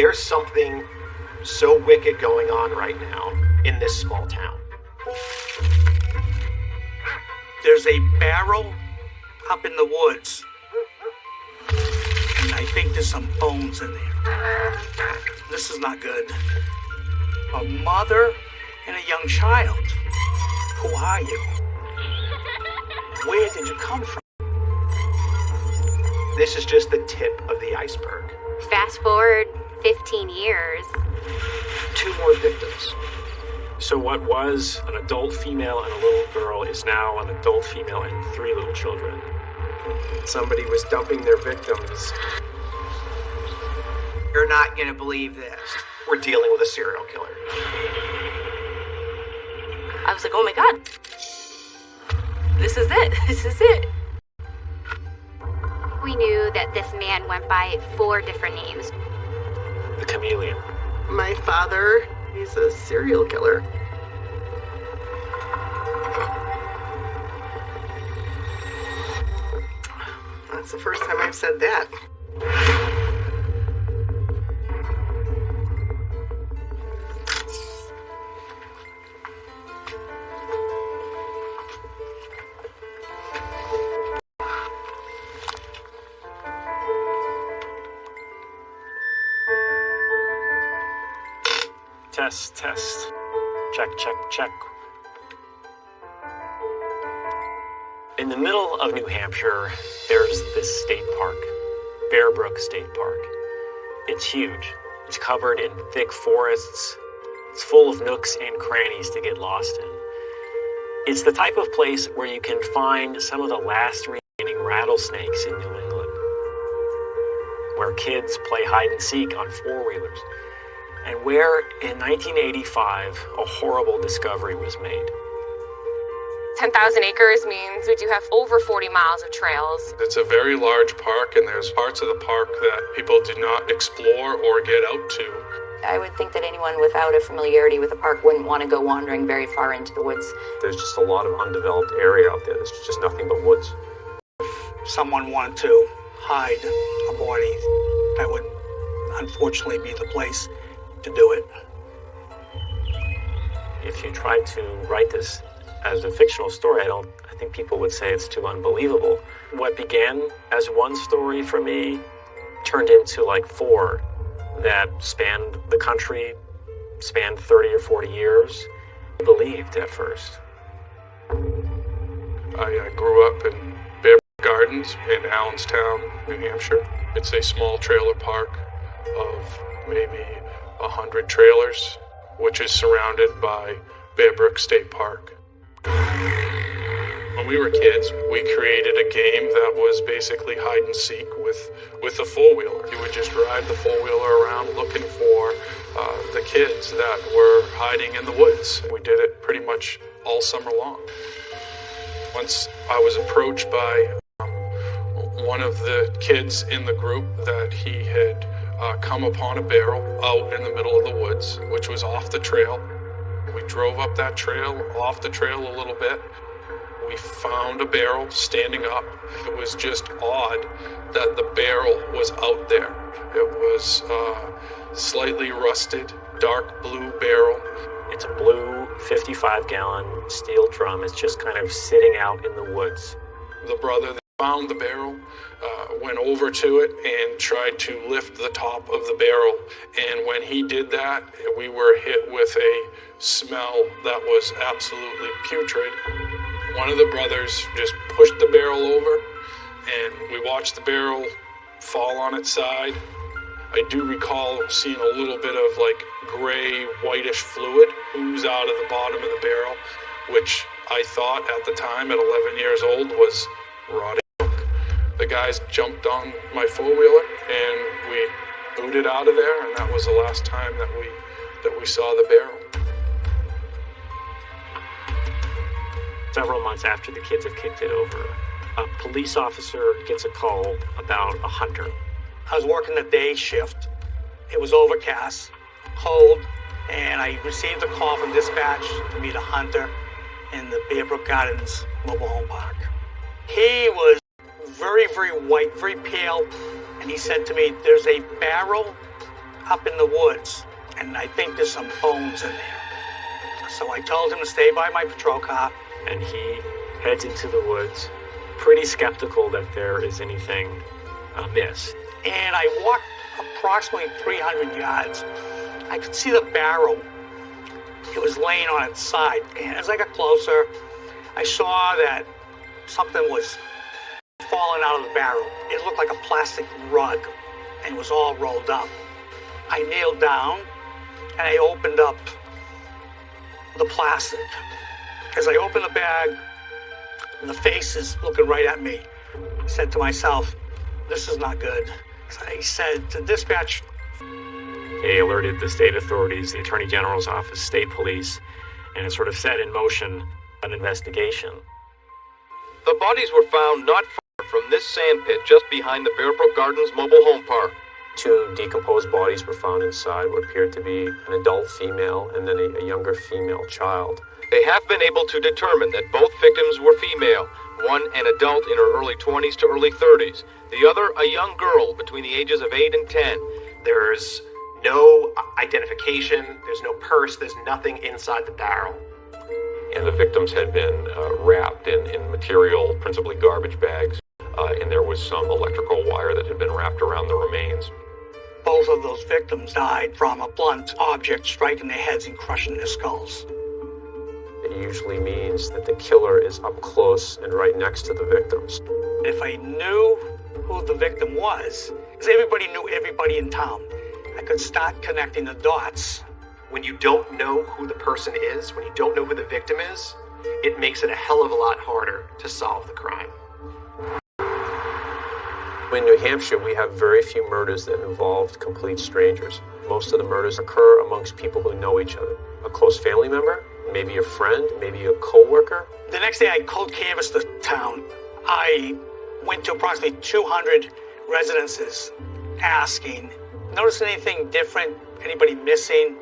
There's something so wicked going on right now in this small town. There's a barrel up in the woods. And I think there's some bones in there. This is not good. A mother and a young child. Who are you? Where did you come from? This is just the tip of the iceberg. Fast forward 15 years. 2 more victims. So what was an adult female and a little girl is now an adult female and 3 little children. Somebody was dumping their victims. You're not gonna believe this. We're dealing with a serial killer. I was like, oh my God. This is it. This is it. We knew that this man went by 4 different names. The Chameleon. My father, he's a serial killer. That's the first time I've said that. Test. Check. In the middle of New Hampshire, there's this state park, Bear Brook State Park. It's huge. It's covered in thick forests. It's full of nooks and crannies to get lost in. It's the type of place where you can find some of the last remaining rattlesnakes in New England, where kids play hide and seek on 4-wheelers, and where, in 1985, a horrible discovery was made. 10,000 acres means we do have over 40 miles of trails. It's a very large park, and there's parts of the park that people do not explore or get out to. I would think that anyone without a familiarity with the park wouldn't want to go wandering very far into the woods. There's just a lot of undeveloped area out there. There's just nothing but woods. If someone wanted to hide a body, that would unfortunately be the place to do it. If you tried to write this as a fictional story, I think people would say it's too unbelievable. What began as one story for me turned into like 4 that spanned the country, spanned 30 or 40 years. I believed at first. I grew up in Bear Gardens in Allenstown, New Hampshire. It's a small trailer park of maybe 100 trailers, which is surrounded by Bear Brook State Park. When we were kids, we created a game that was basically hide and seek with a 4-wheeler. You would just ride the 4-wheeler around looking for the kids that were hiding in the woods. We did it pretty much all summer long. Once I was approached by one of the kids in the group that he had come upon a barrel out in the middle of the woods, which was off the trail. We drove up that trail, off the trail a little bit. We found a barrel standing up. It was just odd that the barrel was out there. It was slightly rusted, dark blue barrel. It's a blue 55-gallon steel drum. It's just kind of sitting out in the woods. The brother that found the barrel went over to it and tried to lift the top of the barrel. And when he did that, we were hit with a smell that was absolutely putrid. One of the brothers just pushed the barrel over, and we watched the barrel fall on its side. I do recall seeing a little bit of like gray, whitish fluid ooze out of the bottom of the barrel, which I thought at the time, at 11 years old, was rotting milk. The guys jumped on my 4-wheeler, and we booted out of there, and that was the last time that we saw the barrel. Several months after the kids have kicked it over, a police officer gets a call about a hunter. I was working the day shift. It was overcast, cold, and I received a call from dispatch to meet a hunter in the Bear Brook Gardens mobile home park. He was very, very white, very pale, and he said to me, "There's a barrel up in the woods, and I think there's some bones in there. So I told him to stay by my patrol car. And he heads into the woods, pretty skeptical that there is anything amiss. And I walked approximately 300 yards. I could see the barrel. It was laying on its side. And as I got closer, I saw that something was falling out of the barrel. It looked like a plastic rug, and it was all rolled up. I kneeled down, and I opened up the plastic. As I opened the bag, the face is looking right at me. I said to myself, this is not good. So I said to dispatch. They alerted the state authorities, the Attorney General's office, state police, and it sort of set in motion an investigation. The bodies were found not far from this sand pit just behind the Bearbrook Gardens mobile home park. 2 decomposed bodies were found inside what appeared to be an adult female and then a younger female child. They have been able to determine that both victims were female, one an adult in her early 20s to early 30s, the other a young girl between the ages of 8 and 10. There's no identification, there's no purse, there's nothing inside the barrel. And the victims had been wrapped in material, principally garbage bags, and there was some electrical wire that had been wrapped around the remains. Both of those victims died from a blunt object striking their heads and crushing their skulls. It usually means that the killer is up close and right next to the victims. If I knew who the victim was, because everybody knew everybody in town, I could start connecting the dots. When you don't know who the person is, when you don't know who the victim is, it makes it a hell of a lot harder to solve the crime. In New Hampshire, we have very few murders that involved complete strangers. Most of the murders occur amongst people who know each other. A close family member, maybe a friend, maybe a co-worker. The next day, I cold canvassed the town. I went to approximately 200 residences asking, notice anything different? Anybody missing?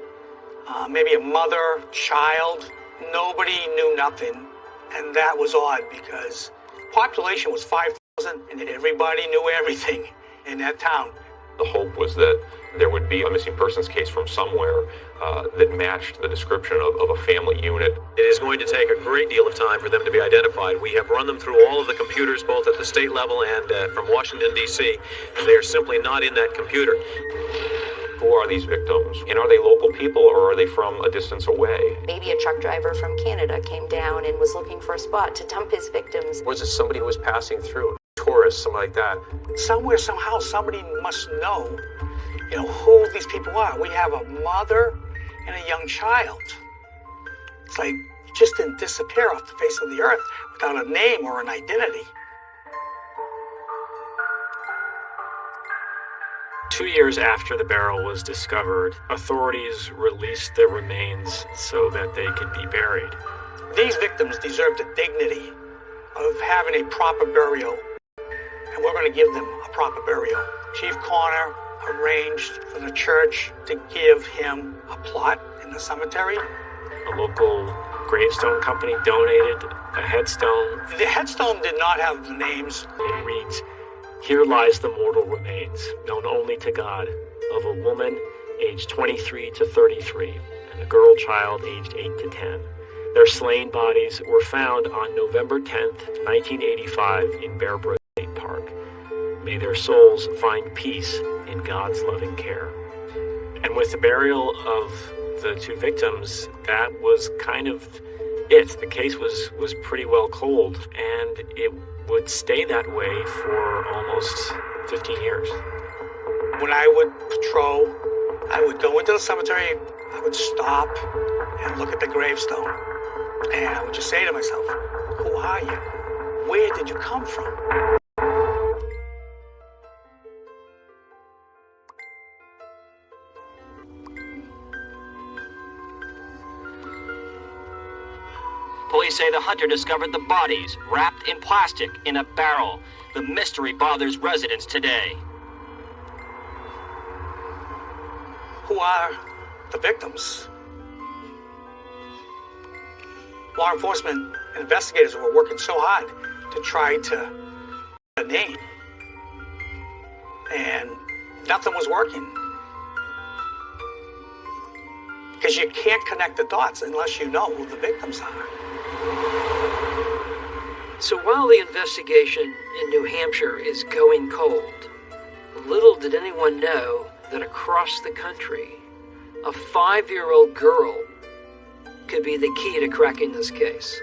Maybe a mother, child? Nobody knew nothing. And that was odd because population was 5,000 and everybody knew everything in that town. The hope was that there would be a missing persons case from somewhere that matched the description of a family unit. It is going to take a great deal of time for them to be identified. We have run them through all of the computers, both at the state level and from Washington, D.C., and they are simply not in that computer. Who are these victims? And are they local people or are they from a distance away? Maybe a truck driver from Canada came down and was looking for a spot to dump his victims. Was it somebody who was passing through? Tourists, something like that? Somewhere, somehow, somebody must know, who these people are. We have a mother and a young child. It's like just didn't disappear off the face of the earth without a name or an identity. 2 years after the barrel was discovered, authorities released their remains so that they could be buried. These victims deserve the dignity of having a proper burial, and we're going to give them a proper burial. Chief Connor arranged for the church to give him a plot in the cemetery. A local gravestone company donated a headstone. The headstone did not have the names. It reads, "Here lies the mortal remains, known only to God, of a woman aged 23 to 33 and a girl child aged 8 to 10. Their slain bodies were found on November 10th, 1985 in Bearbrook State Park. May their souls find peace in God's loving care." And with the burial of the 2 victims, that was kind of it. The case was pretty well cold, and it would stay that way for almost 15 years. When I would patrol, I would go into the cemetery, I would stop and look at the gravestone, and I would just say to myself, who are you? Where did you come from? Police say the hunter discovered the bodies wrapped in plastic in a barrel. The mystery bothers residents today. Who are the victims? Law enforcement investigators were working so hard to try to get a name, and nothing was working. Because you can't connect the dots unless you know who the victims are. So while the investigation in New Hampshire is going cold, little did anyone know that across the country, a 5-year-old girl could be the key to cracking this case.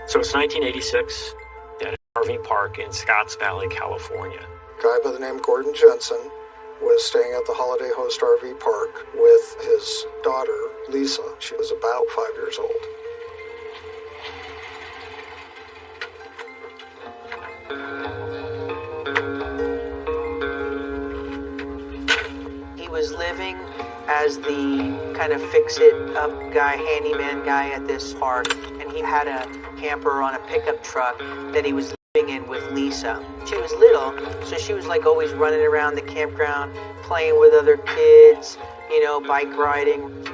So it's 1986 at an RV park in Scotts Valley, California. A guy by the name Gordon Jensen was staying at the Holiday Host RV park with his daughter, Lisa. She was about 5 years old. He was living as the kind of fix-it-up guy, handyman guy at this park, and he had a camper on a pickup truck that he was living in with Lisa. She was little, so she was like always running around the campground, playing with other kids, you know, bike riding.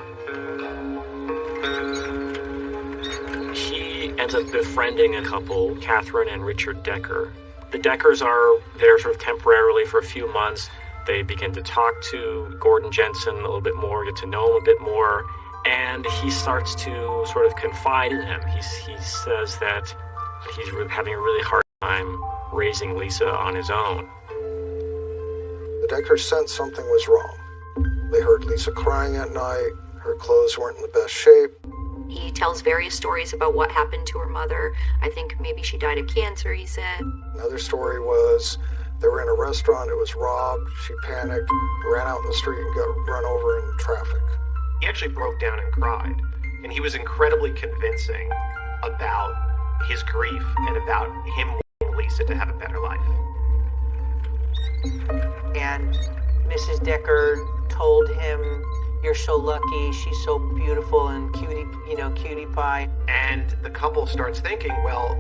She ends up befriending a couple, Catherine and Richard Decker. The Deckers are there sort of temporarily for a few months. They begin to talk to Gordon Jensen a little bit more, get to know him a bit more, and he starts to sort of confide in him. He says that he's having a really hard time raising Lisa on his own. The Deckers sensed something was wrong. They heard Lisa crying at night. Her clothes weren't in the best shape. He tells various stories about what happened to her mother. I think maybe she died of cancer, he said. Another story was they were in a restaurant, it was robbed, she panicked, ran out in the street and got run over in traffic. He actually broke down and cried, and he was incredibly convincing about his grief and about him wanting Lisa to have a better life. And Mrs. Decker told him, "You're so lucky, she's so beautiful and cutie pie." And the couple starts thinking, well,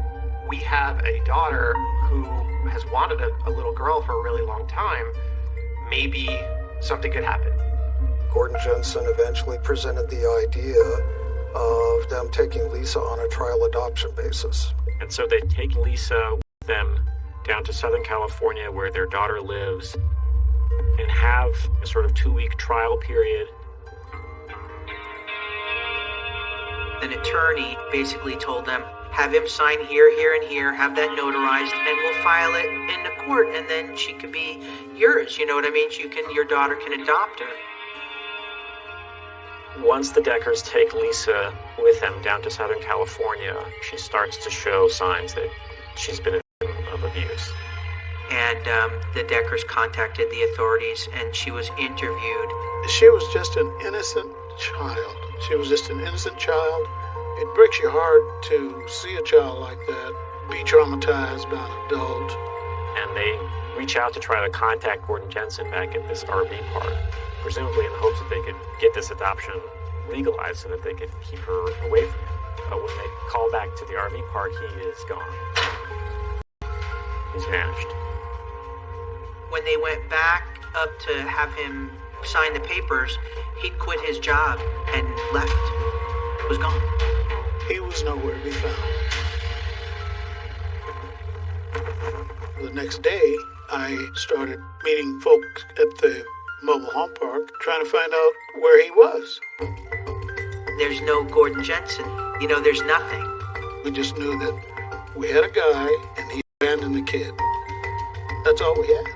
we have a daughter who has wanted a little girl for a really long time. Maybe something could happen. Gordon Jensen eventually presented the idea of them taking Lisa on a trial adoption basis. And so they take Lisa with them down to Southern California where their daughter lives and have a sort of 2-week trial period. An attorney basically told them, have him sign here, here, and here, have that notarized, and we'll file it in the court, and then she could be yours, you know what I mean? Your daughter can adopt her. Once the Deckers take Lisa with them down to Southern California, she starts to show signs that she's been a victim of abuse. And the Deckers contacted the authorities, and she was interviewed. She was just an innocent child. She was just an innocent child. It breaks your heart to see a child like that be traumatized by an adult. And they reach out to try to contact Gordon Jensen back at this RV park, presumably in the hopes that they could get this adoption legalized so that they could keep her away from him. But when they call back to the RV park, he is gone. He's vanished. When they went back up to have him sign the papers, he'd quit his job and left. Was gone. He was nowhere to be found. The next day, I started meeting folks at the mobile home park, trying to find out where he was. There's no Gordon Jensen. There's nothing. We just knew that we had a guy and he abandoned the kid. That's all we had.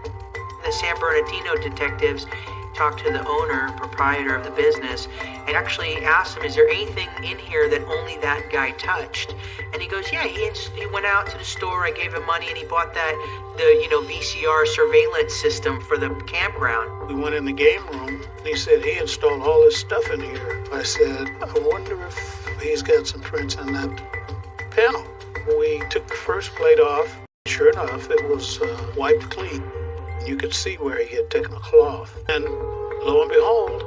The San Bernardino detectives talked to the owner, proprietor of the business, and actually asked him, is there anything in here that only that guy touched? And he goes, yeah, he went out to the store, I gave him money, and he bought the VCR surveillance system for the campground. We went in the game room, and he said he installed all this stuff in here. I said, I wonder if he's got some prints in that panel. We took the first plate off. Sure enough, it was wiped clean. You could see where he had taken a cloth. And lo and behold,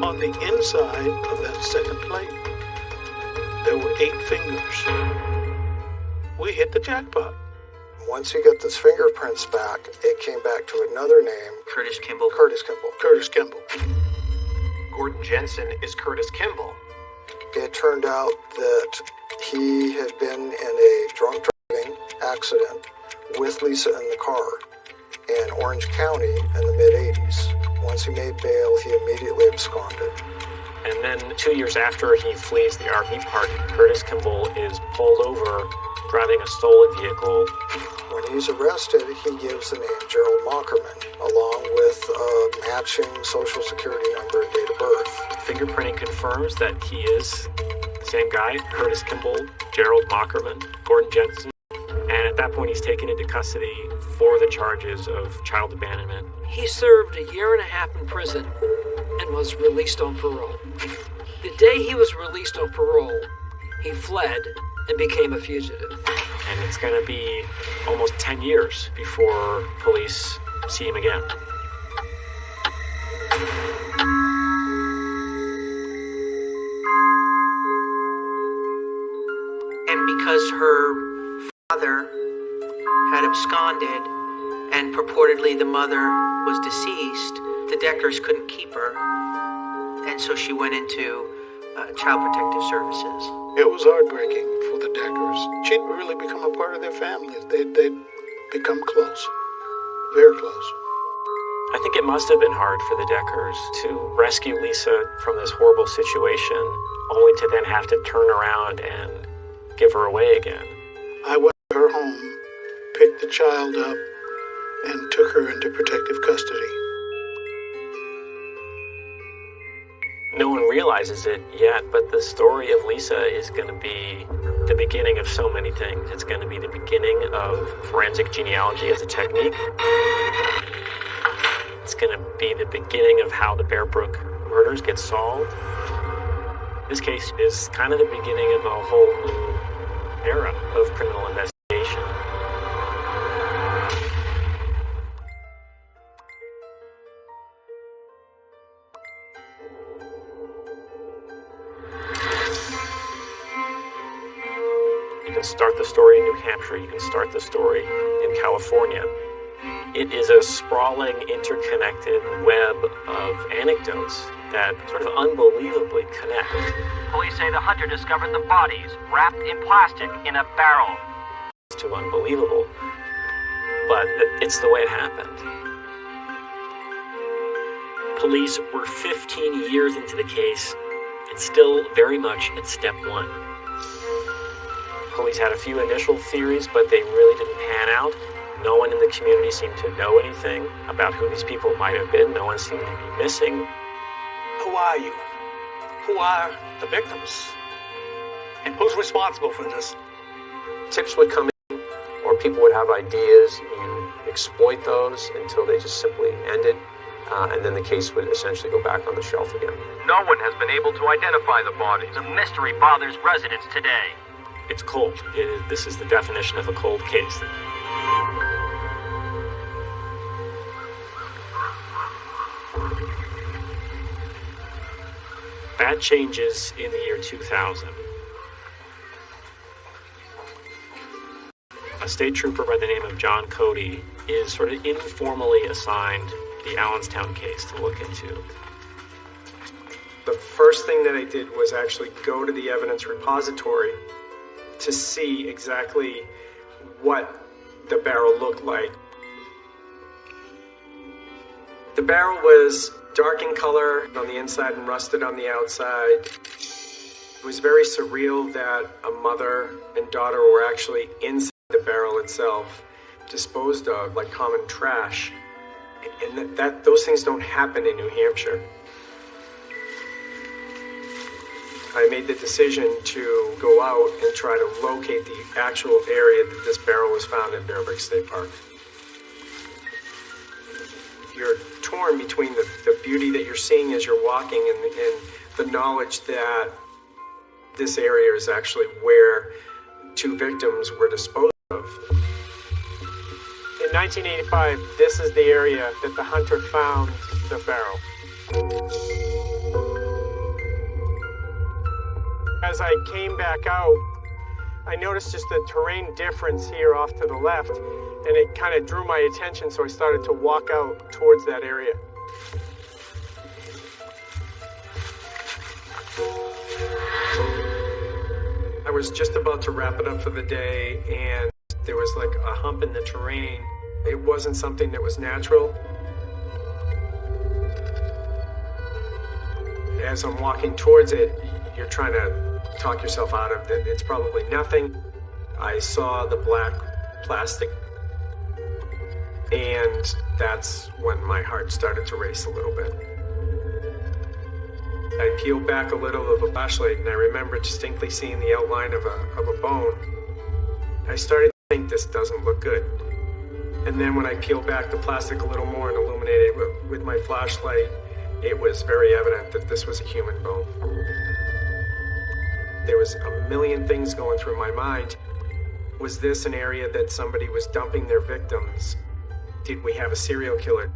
on the inside of that second plate, there were 8 fingers. We hit the jackpot. Once you get those fingerprints back, it came back to another name. Curtis Kimball. Curtis Kimball. Curtis Kimball. Gordon Jensen is Curtis Kimball. It turned out that he had been in a drunk driving accident with Lisa in the car. in Orange County in the mid-'80s. Once he made bail, he immediately absconded. And then 2 years after he flees the RV park, Curtis Kimball is pulled over driving a stolen vehicle. When he's arrested, he gives the name Gerald Mockerman, along with a matching social security number and date of birth. Fingerprinting confirms that he is the same guy, Curtis Kimball, Gerald Mockerman, Gordon Jensen. And at that point, he's taken into custody for the charges of child abandonment. He served 1.5 years in prison and was released on parole. The day he was released on parole, he fled and became a fugitive. And it's going to be almost 10 years before police see him again. And because her father had absconded and purportedly the mother was deceased, the Deckers couldn't keep her. And so she went into Child Protective Services. It was heartbreaking for the Deckers. She'd really become a part of their family. They'd become close, very close. I think it must have been hard for the Deckers to rescue Lisa from this horrible situation, only to then have to turn around and give her away again. I went to her home, picked the child up, and took her into protective custody. No one realizes it yet, but the story of Lisa is going to be the beginning of so many things. It's going to be the beginning of forensic genealogy as a technique. It's going to be the beginning of how the Bear Brook murders get solved. This case is kind of the beginning of a whole new era of criminal investigation. You can start the story in New Hampshire, you can start the story in California. It is a sprawling, interconnected web of anecdotes that sort of unbelievably connect. Police say the hunter discovered the bodies wrapped in plastic in a barrel. It's too unbelievable, but it's the way it happened. Police were 15 years into the case and still very much at step one. Police had a few initial theories, but they really didn't pan out. No one in the community seemed to know anything about who these people might have been. No one seemed to be missing. Who are you? Who are the victims? And who's responsible for this? Tips would come in, or people would have ideas. You exploit those until they just simply ended, and then the case would essentially go back on the shelf again. No one has been able to identify the bodies. The mystery bothers residents today. It's cold. This is the definition of a cold case. That changes in the year 2000. A state trooper by the name of John Cody is sort of informally assigned the Allenstown case to look into. The first thing that I did was actually go to the evidence repository to see exactly what the barrel looked like. The barrel was dark in color on the inside and rusted on the outside. It was very surreal that a mother and daughter were actually inside the barrel itself, disposed of like common trash. And those things don't happen in New Hampshire. I made the decision to go out and try to locate the actual area that this barrel was found in Bear Brook State Park. You're torn between the beauty that you're seeing as you're walking and the knowledge that this area is actually where two victims were disposed of. In 1985, this is the area that the hunter found the barrel. As I came back out, I noticed just a terrain difference here off to the left, and it kind of drew my attention, so I started to walk out towards that area. I was just about to wrap it up for the day, and there was like a hump in the terrain, It wasn't something that was natural. As I'm walking towards it, you're trying to talk yourself out of it. It's probably nothing. I saw the black plastic, and that's when my heart started to race a little bit. I peeled back a little of a flashlight, and I remember distinctly seeing the outline of a bone. I started to think, this doesn't look good. And then when I peeled back the plastic a little more and illuminated it with my flashlight, it was very evident that this was a human bone. There was a million things going through my mind. Was this an area that somebody was dumping their victims? Did we have a serial killer?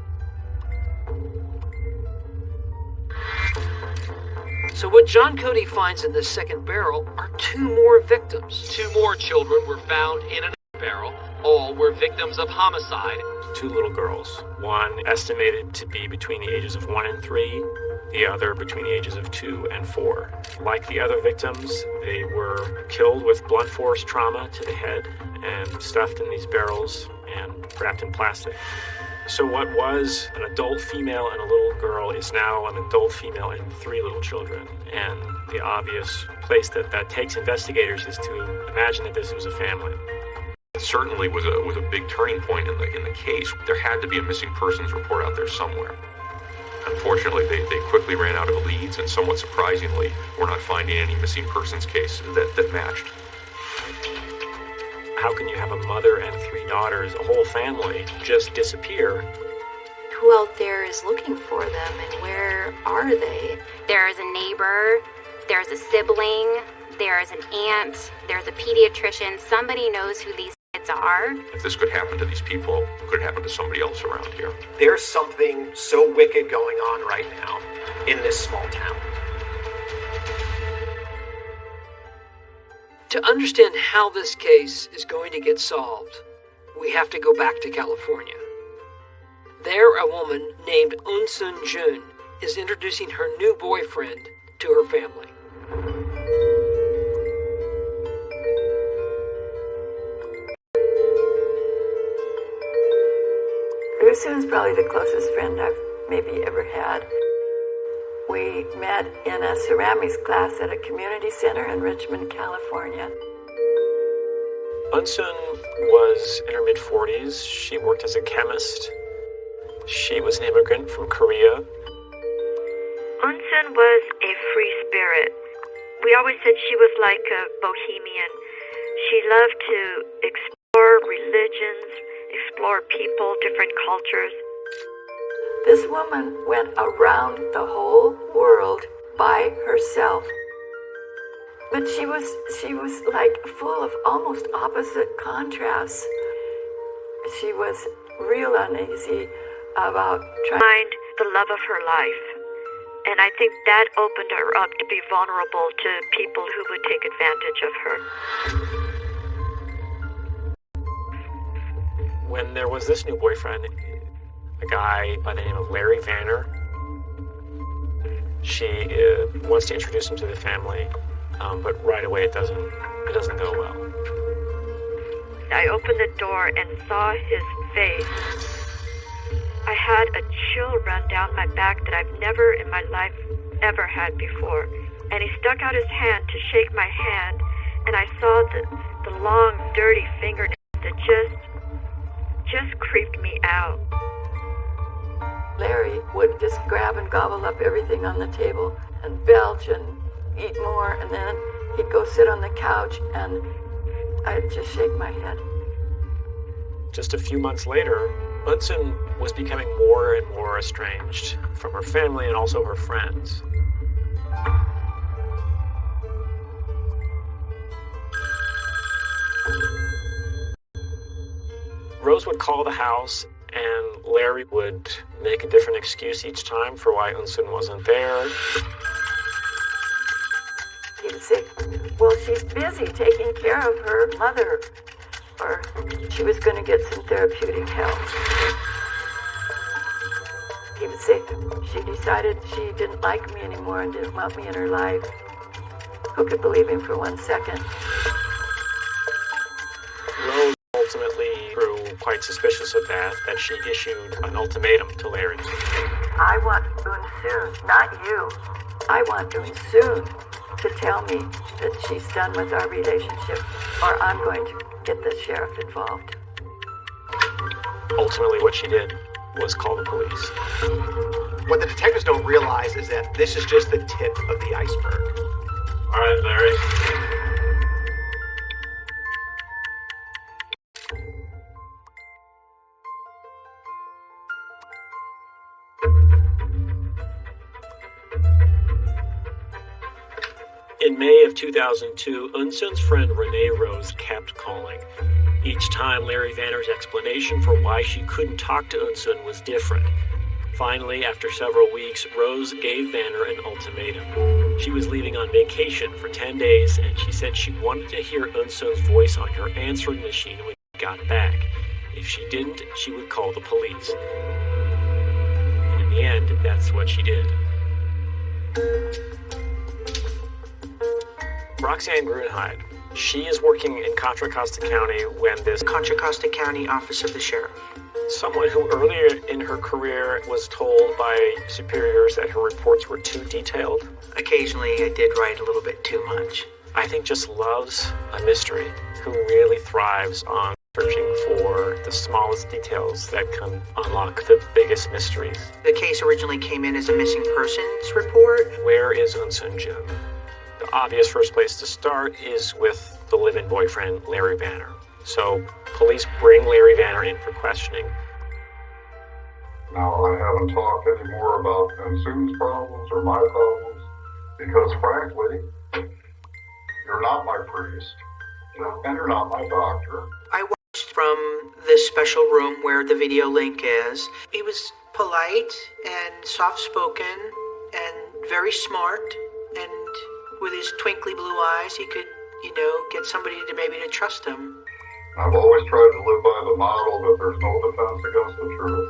So what John Cody finds in this second barrel are 2 more victims. 2 more children were found in another barrel. All were victims of homicide. 2 little girls, one estimated to be between the ages of 1 and 3, the other between the ages of 2 and 4. Like the other victims, they were killed with blunt force trauma to the head and stuffed in these barrels and wrapped in plastic. So what was an adult female and a little girl is now an adult female and 3 little children. And the obvious place that takes investigators is to imagine that this was a family. It certainly was a big turning point in the case. There had to be a missing persons report out there somewhere. Unfortunately, they quickly ran out of leads, and somewhat surprisingly, we're not finding any missing persons cases that matched. How can you have a mother and 3 daughters, a whole family, just disappear? Who out there is looking for them, and where are they? There's a neighbor, there's a sibling, there's an aunt, there's a pediatrician. Somebody knows who these kids are. If this could happen to these people, it could happen to somebody else around here. There's something so wicked going on right now in this small town. To understand how this case is going to get solved, we have to go back to California. There, a woman named Eunsoon Jun is introducing her new boyfriend to her family. Eunsoon's probably the closest friend I've maybe ever had. We met in a ceramics class at a community center in Richmond, California. Eunsoon was in her mid-40s. She worked as a chemist. She was an immigrant from Korea. Eunsoon was a free spirit. We always said she was like a bohemian. She loved to explore religions, explore people, different cultures. This woman went around the whole world by herself. But she was like full of almost opposite contrasts. She was real uneasy about trying to find the love of her life. And I think that opened her up to be vulnerable to people who would take advantage of her. When there was this new boyfriend, a guy by the name of Larry Vanner, she wants to introduce him to the family, but right away it doesn't go well. I opened the door and saw his face. I had a chill run down my back that I've never in my life ever had before. And he stuck out his hand to shake my hand, and I saw the long, dirty fingernails that just creeped me out. Larry would just grab and gobble up everything on the table and belch and eat more, and then he'd go sit on the couch and I'd just shake my head. Just a few months later, Eunsoon was becoming more and more estranged from her family and also her friends. Rose would call the house, and Larry would make a different excuse each time for why Eunsoon wasn't there. He would say, well, she's busy taking care of her mother, or she was going to get some therapeutic help. He would say, she decided she didn't like me anymore and didn't want me in her life. Who could believe him for 1 second? Rose ultimately grew quite suspicious of that she issued an ultimatum to Larry. I want Unsoon, not you. I want Unsoon to tell me that she's done with our relationship, or I'm going to get the sheriff involved. Ultimately, what she did was call the police. What the detectives don't realize is that this is just the tip of the iceberg. All right, Larry. In May of 2002, Unsoon's friend Renee Rose kept calling. Each time, Larry Vanner's explanation for why she couldn't talk to Unsoon was different. Finally, after several weeks, Rose gave Vanner an ultimatum. She was leaving on vacation for 10 days, and she said she wanted to hear Unsoon's voice on her answering machine when she got back. If she didn't, she would call the police. And in the end, that's what she did. Roxanne Grunheid. She is working in Contra Costa County when this Contra Costa County Office of the Sheriff. Someone who earlier in her career was told by superiors that her reports were too detailed. Occasionally, I did write a little bit too much. I think just loves a mystery, who really thrives on searching for the smallest details that can unlock the biggest mysteries. The case originally came in as a missing persons report. Where is Unsoon Jim? The obvious first place to start is with the live-in boyfriend, Larry Vanner. So, police bring Larry Vanner in for questioning. Now, I haven't talked any more about Unsoon's problems or my problems, because frankly, you're not my priest, and you're not my doctor. I watched from this special room where the video link is. He was polite and soft-spoken and very smart, and with his twinkly blue eyes, he could, get somebody to trust him. I've always tried to live by the model that there's no defense against the truth.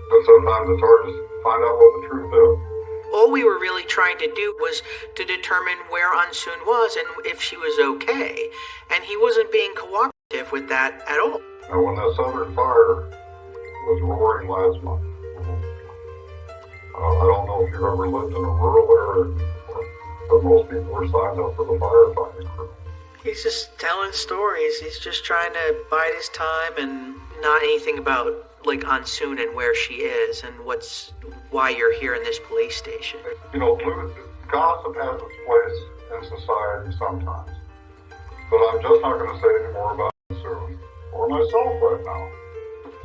But sometimes it's hard to find out what the truth is. All we were really trying to do was to determine where Unsoon was and if she was okay. And he wasn't being cooperative with that at all. Now, when that southern fire was roaring last month, I don't know if you've ever lived in a rural area, but most people are signed up for the firefighting crew. He's just telling stories. He's just trying to bide his time and not anything about, Unsoon and where she is and why you're here in this police station. Gossip has its place in society sometimes. But I'm just not going to say any more about Unsoon or myself right now.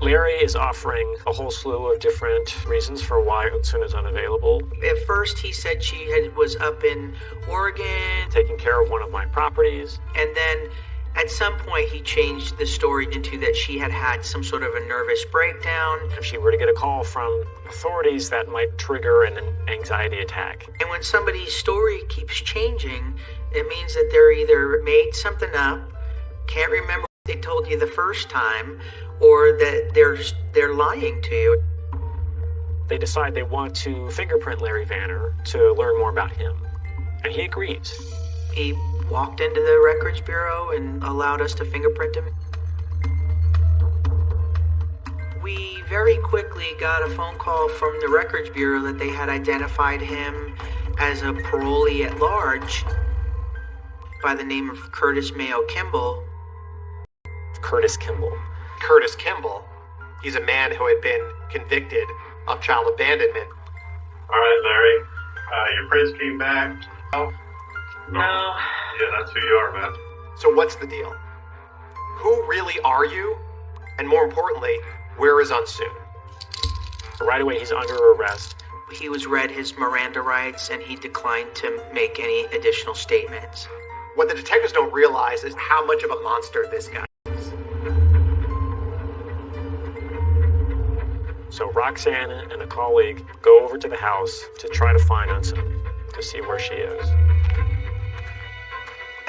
Larry is offering a whole slew of different reasons for why Unsoon is unavailable. At first, he said she was up in Oregon, taking care of one of my properties. And then at some point, he changed the story into that she had some sort of a nervous breakdown. If she were to get a call from authorities, that might trigger an anxiety attack. And when somebody's story keeps changing, it means that they're either made something up, can't remember what they told you the first time, or that they're lying to you. They decide they want to fingerprint Larry Vanner to learn more about him. And he agrees. He walked into the Records Bureau and allowed us to fingerprint him. We very quickly got a phone call from the Records Bureau that they had identified him as a parolee at large by the name of Curtis Mayo Kimball. Curtis Kimball. Curtis Kimball. He's a man who had been convicted of child abandonment. All right, Larry. Your prints came back. No. Yeah, that's who you are, man. So what's the deal? Who really are you? And more importantly, where is Unsoon? Right away, he's under arrest. He was read his Miranda rights, and he declined to make any additional statements. What the detectives don't realize is how much of a monster this guy is. So Roxanne and a colleague go over to the house to try to find Unsoon, to see where she is.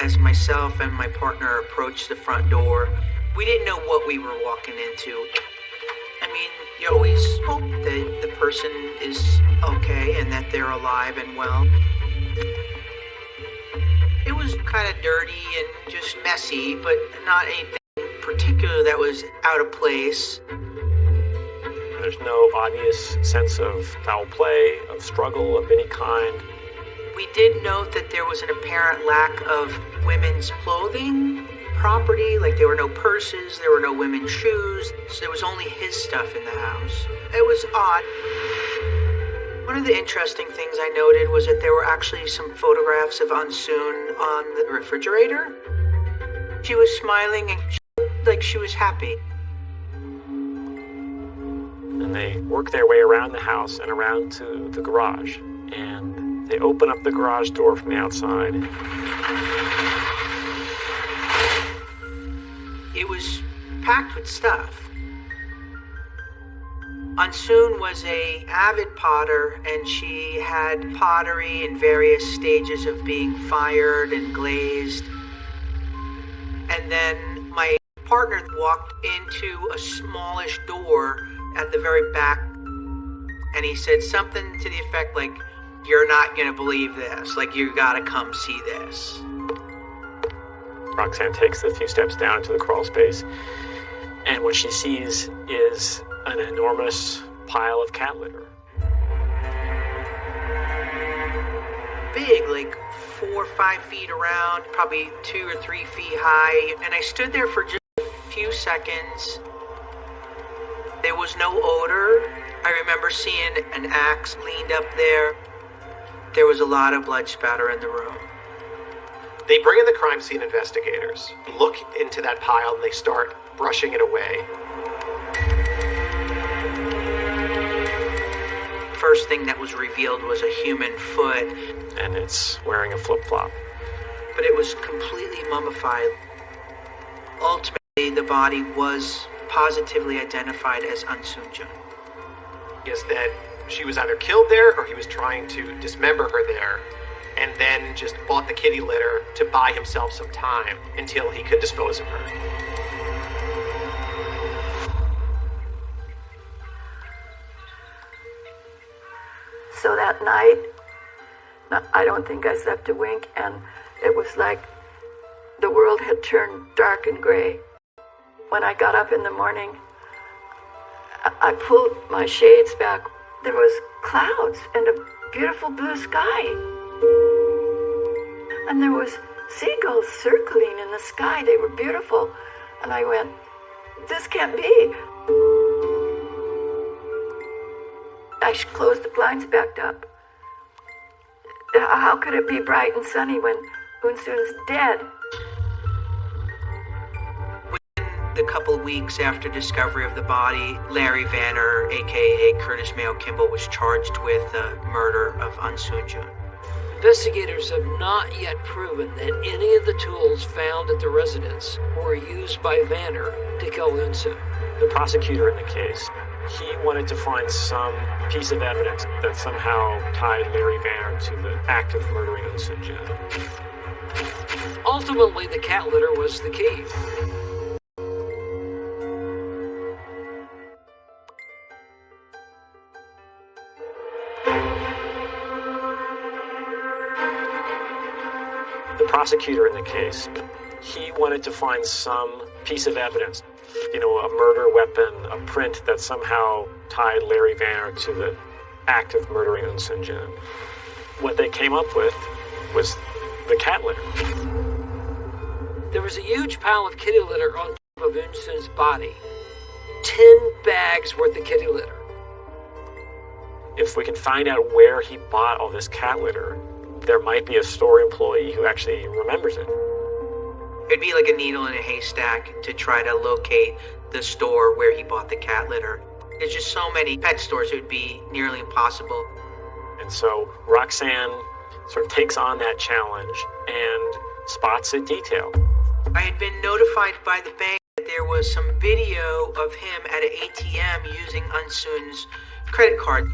As myself and my partner approached the front door, we didn't know what we were walking into. I mean, you always hope that the person is okay and that they're alive and well. It was kind of dirty and just messy, but not anything particular that was out of place. There's no obvious sense of foul play, of struggle of any kind. We did note that there was an apparent lack of women's clothing property, like there were no purses, there were no women's shoes, so there was only his stuff in the house. It was odd. One of the interesting things I noted was that there were actually some photographs of Unsoon on the refrigerator. She was smiling and she looked like she was happy. And they work their way around the house and around to the garage. And they open up the garage door from the outside. It was packed with stuff. Unsoon was an avid potter, and she had pottery in various stages of being fired and glazed. And then my partner walked into a smallish door at the very back, and he said something to the effect like, "You're not gonna believe this, like you gotta come see this." Roxanne takes a few steps down into the crawl space, and what she sees is an enormous pile of cat litter. Big, like 4 or 5 feet around, probably 2 or 3 feet high, and I stood there for just a few seconds. There was no odor. I remember seeing an axe leaned up there. There was a lot of blood spatter in the room. They bring in the crime scene investigators, look into that pile, and they start brushing it away. First thing that was revealed was a human foot. And it's wearing a flip-flop. But it was completely mummified. Ultimately, the body was positively identified as Unsoon Jun. Is that she was either killed there or he was trying to dismember her there, and then just bought the kitty litter to buy himself some time until he could dispose of her. So that night, I don't think I slept a wink, and it was like the world had turned dark and gray. When I got up in the morning, I pulled my shades back. There was clouds and a beautiful blue sky. And there was seagulls circling in the sky. They were beautiful. And I went, this can't be. I closed the blinds back up. How could it be bright and sunny when Unsoon's dead? Within the couple of weeks after discovery of the body, Larry Vanner, a.k.a. Curtis Mayo Kimball, was charged with the murder of Unsoon Jun. Investigators have not yet proven that any of the tools found at the residence were used by Vanner to kill Unsoon. The prosecutor in the case, he wanted to find some piece of evidence that somehow tied Larry Vanner to the act of murdering Unsoon Jun. Ultimately, the cat litter was the key. The prosecutor in the case, he wanted to find some piece of evidence, a murder weapon, a print that somehow tied Larry Vanner to the act of murdering Unsoon Jun. What they came up with was the cat litter. There was a huge pile of kitty litter on top of Unsoon's body. 10 bags worth of kitty litter. If we can find out where he bought all this cat litter, there might be a store employee who actually remembers it. It'd be like a needle in a haystack to try to locate the store where he bought the cat litter. There's just so many pet stores, it would be nearly impossible. And so Roxanne sort of takes on that challenge and spots a detail. I had been notified by the bank that there was some video of him at an ATM using Unsoon's credit card.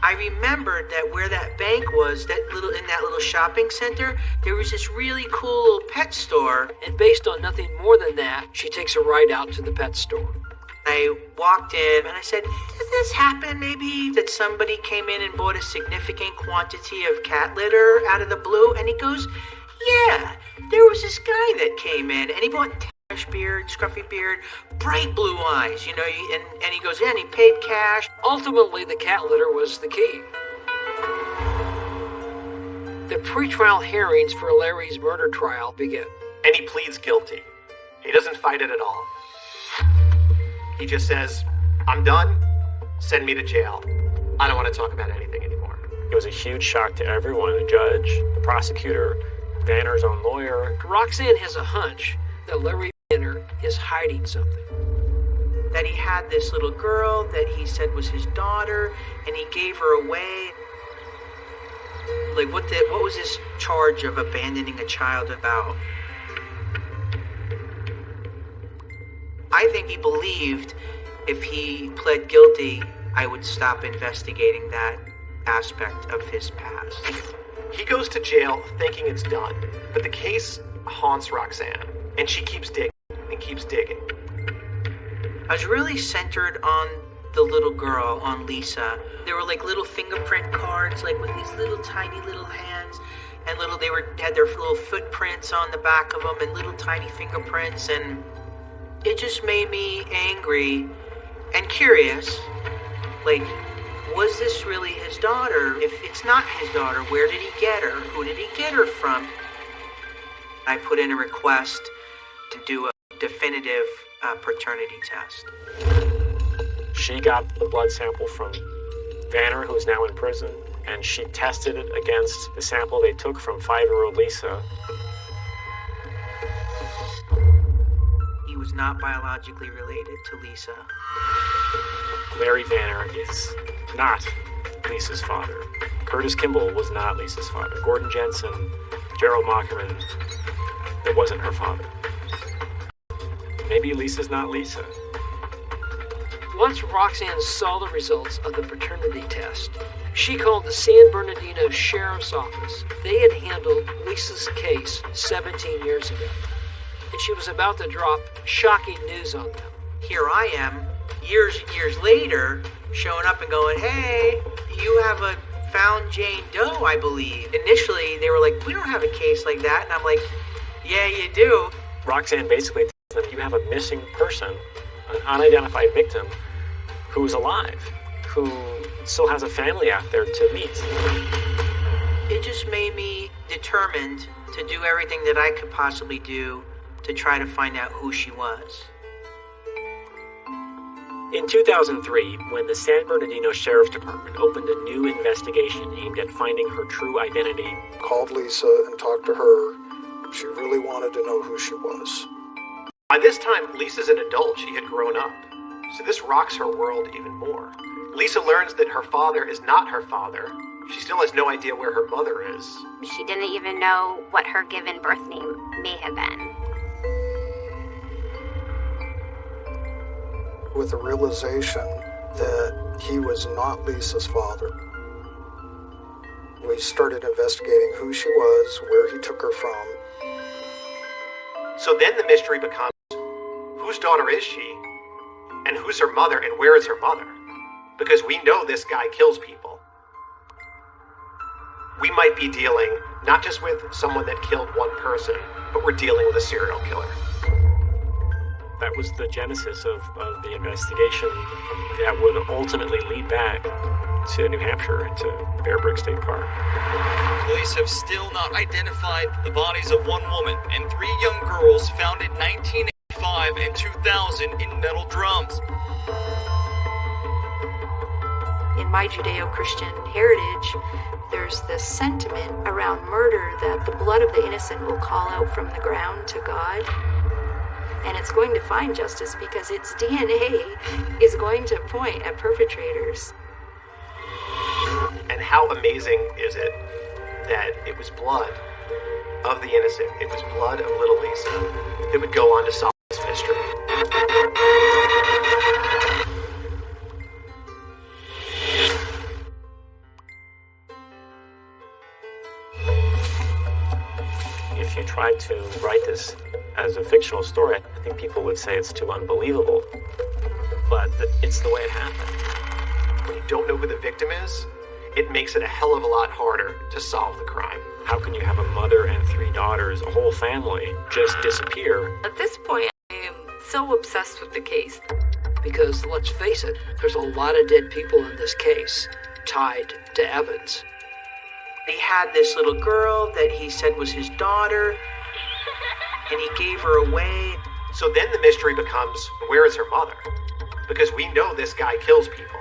I remembered that where that bank was, in that little shopping center, there was this really cool little pet store. And based on nothing more than that, she takes a ride out to the pet store. I walked in and I said, did this happen maybe that somebody came in and bought a significant quantity of cat litter out of the blue? And he goes, yeah, there was this guy that came in and he bought 10 beard, scruffy beard, bright blue eyes, you know, and he goes, yeah, and he paid cash. Ultimately, the cat litter was the key. The pretrial hearings for Larry's murder trial begin. And he pleads guilty. He doesn't fight it at all. He just says, I'm done, send me to jail. I don't want to talk about anything anymore. It was a huge shock to everyone, the judge, the prosecutor, Vanner's own lawyer. Roxanne has a hunch that Larry Vanner is hiding something. That he had this little girl that he said was his daughter, and he gave her away. Like, what was this charge of abandoning a child about? I think he believed if he pled guilty, I would stop investigating that aspect of his past. He goes to jail thinking it's done, but the case haunts Roxanne, and she keeps digging and keeps digging. I was really centered on the little girl, on Lisa. There were like little fingerprint cards, like with these little tiny little hands, and had their little footprints on the back of them, and little tiny fingerprints, and it just made me angry and curious. Like, was this really his daughter? If it's not his daughter, where did he get her? Who did he get her from? I put in a request to do a definitive paternity test. She got the blood sample from Vanner, who's now in prison, and she tested it against the sample they took from 5-year-old Lisa. He was not biologically related to Lisa. Larry Vanner is not Lisa's father. Curtis Kimball was not Lisa's father. Gordon Jensen, Gerald Mockerman, it wasn't her father. Maybe Lisa's not Lisa. Once Roxanne saw the results of the paternity test, she called the San Bernardino Sheriff's Office. They had handled Lisa's case 17 years ago, and she was about to drop shocking news on them. Here I am, years and years later, showing up and going, hey, you have a found Jane Doe, I believe. Initially, they were like, we don't have a case like that. And I'm like, yeah, you do. Roxanne basically tells them, you have a missing person, an unidentified victim, who's alive, who still has a family out there to meet. It just made me determined to do everything that I could possibly do to try to find out who she was. In 2003, when the San Bernardino Sheriff's Department opened a new investigation aimed at finding her true identity, called Lisa and talked to her. She really wanted to know who she was. By this time, Lisa's an adult. She had grown up. So this rocks her world even more. Lisa learns that her father is not her father. She still has no idea where her mother is. She didn't even know what her given birth name may have been. With the realization that he was not Lisa's father, we started investigating who she was, where he took her from. So then the mystery becomes, whose daughter is she? And who's her mother, and where is her mother? Because we know this guy kills people. We might be dealing not just with someone that killed one person, but we're dealing with a serial killer. That was the genesis of the investigation that would ultimately lead back to New Hampshire and to Bear Brook State Park. Police have still not identified the bodies of one woman and 3 young girls found in 1985 and 2000 in metal drums. In my Judeo-Christian heritage, there's this sentiment around murder that the blood of the innocent will call out from the ground to God. And it's going to find justice because its DNA is going to point at perpetrators. And how amazing is it that it was blood of the innocent, it was blood of little Lisa that would go on to solve this mystery. If you tried to write this as a fictional story, I think people would say it's too unbelievable. But it's the way it happened. When you don't know who the victim is, it makes it a hell of a lot harder to solve the crime. How can you have a mother and 3 daughters, a whole family, just disappear? At this point, so obsessed with the case. Because, let's face it, there's a lot of dead people in this case, tied to Evans. He had this little girl that he said was his daughter, and he gave her away. So then the mystery becomes, where is her mother? Because we know this guy kills people.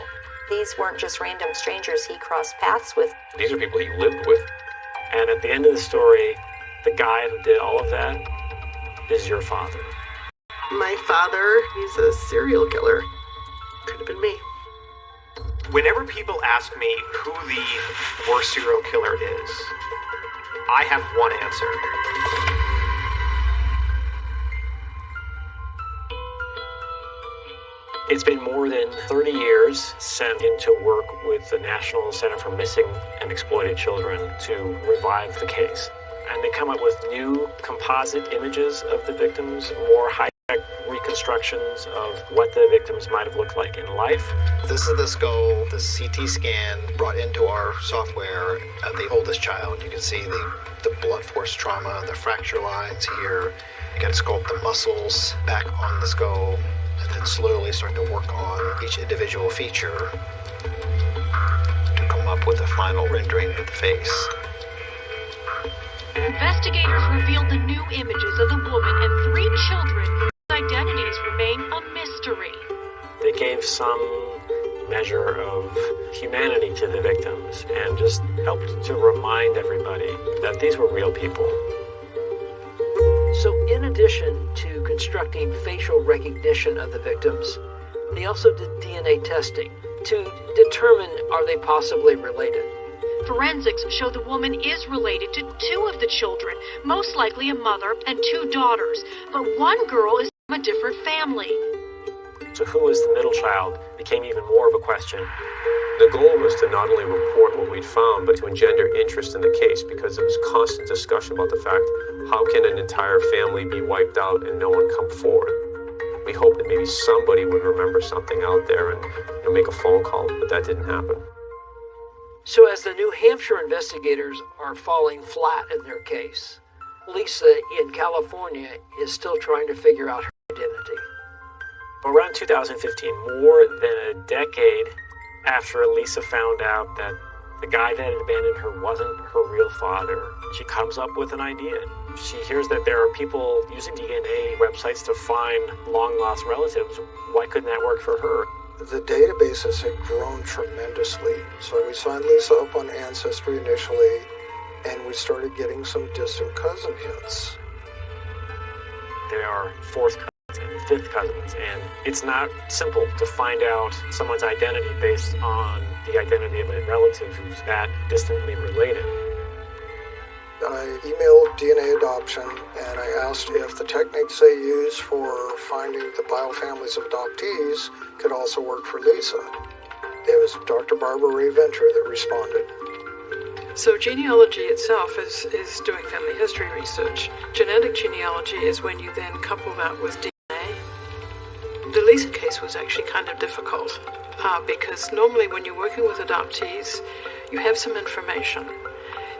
These weren't just random strangers he crossed paths with. These are people he lived with. And at the end of the story, the guy who did all of that is your father. My father, he's a serial killer. Could have been me. Whenever people ask me who the worst serial killer is, I have one answer. It's been more than 30 years sent into work with the National Center for Missing and Exploited Children to revive the case. And they come up with new composite images of the victims, more high-tech reconstructions of what the victims might have looked like in life. This is the skull, the CT scan brought into our software of the oldest child. You can see the blunt force trauma, the fracture lines here. You can sculpt the muscles back on the skull, and then slowly start to work on each individual feature to come up with a final rendering of the face. Investigators revealed the new images of the woman and 3 children whose identities remain a mystery. They gave some measure of humanity to the victims and just helped to remind everybody that these were real people. So in addition to constructing facial recognition of the victims, they also did DNA testing to determine are they possibly related. Forensics show the woman is related to 2 of the children, most likely a mother and 2 daughters, but one girl is from a different family. So who was the middle child became even more of a question. The goal was to not only report what we'd found, but to engender interest in the case, because there was constant discussion about the fact, how can an entire family be wiped out and no one come forward? We hoped that maybe somebody would remember something out there and make a phone call, but that didn't happen. So as the New Hampshire investigators are falling flat in their case, Lisa in California is still trying to figure out her identity. Around 2015, more than a decade after Lisa found out that the guy that had abandoned her wasn't her real father, she comes up with an idea. She hears that there are people using DNA websites to find long-lost relatives. Why couldn't that work for her? The databases had grown tremendously, so we signed Lisa up on Ancestry initially, and we started getting some distant cousin hits. They are 4th cousins and 5th cousins, and it's not simple to find out someone's identity based on the identity of a relative who's that distantly related. I emailed DNA Adoption, and I asked if the techniques they use for finding the biofamilies of adoptees could also work for Lisa. It was Dr. Barbara Ray Venter that responded. So genealogy itself is doing family history research. Genetic genealogy is when you then couple that with DNA. The Lisa case was actually kind of difficult because normally when you're working with adoptees, you have some information.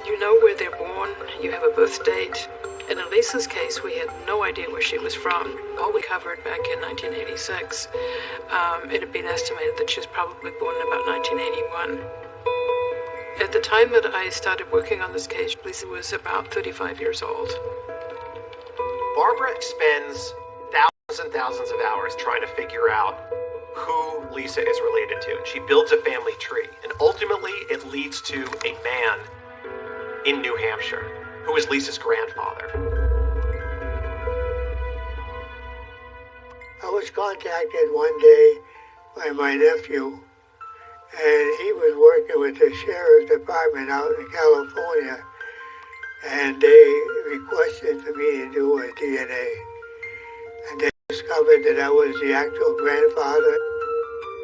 You know where they're born, you have a birth date. In Elisa's case, we had no idea where she was from. All we covered back in 1986, it had been estimated that she was probably born in about 1981. At the time that I started working on this case, Lisa was about 35 years old. Barbara spends thousands and thousands of hours trying to figure out who Lisa is related to. She builds a family tree, and ultimately it leads to a man in New Hampshire who is Lisa's grandfather. I was contacted one day by my nephew, and he was working with the sheriff's department out in California, and they requested for me to do a DNA. And they discovered that I was the actual grandfather.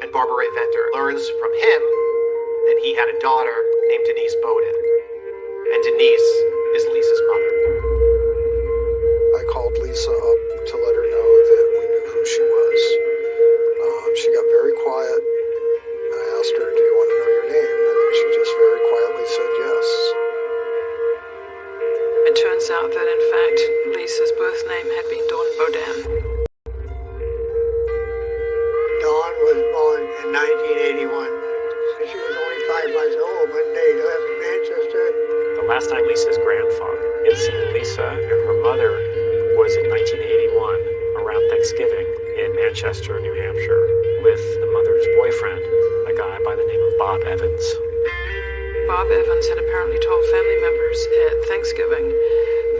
And Barbara Ray Venter learns from him that he had a daughter named Denise Bowden. And Denise is Lisa's mother. I called Lisa up to let her know that we knew who she was. She got very quiet. I asked her, "Do you want to know your name?" And then she just very quietly said yes. It turns out that, in fact, Lisa's birth name had been Dawn Bowden. 1981. She was only 5 months old when they left Manchester. The last time Lisa's grandfather had seen Lisa and her mother was in 1981, around Thanksgiving, in Manchester, New Hampshire, with the mother's boyfriend, a guy by the name of Bob Evans. Bob Evans had apparently told family members at Thanksgiving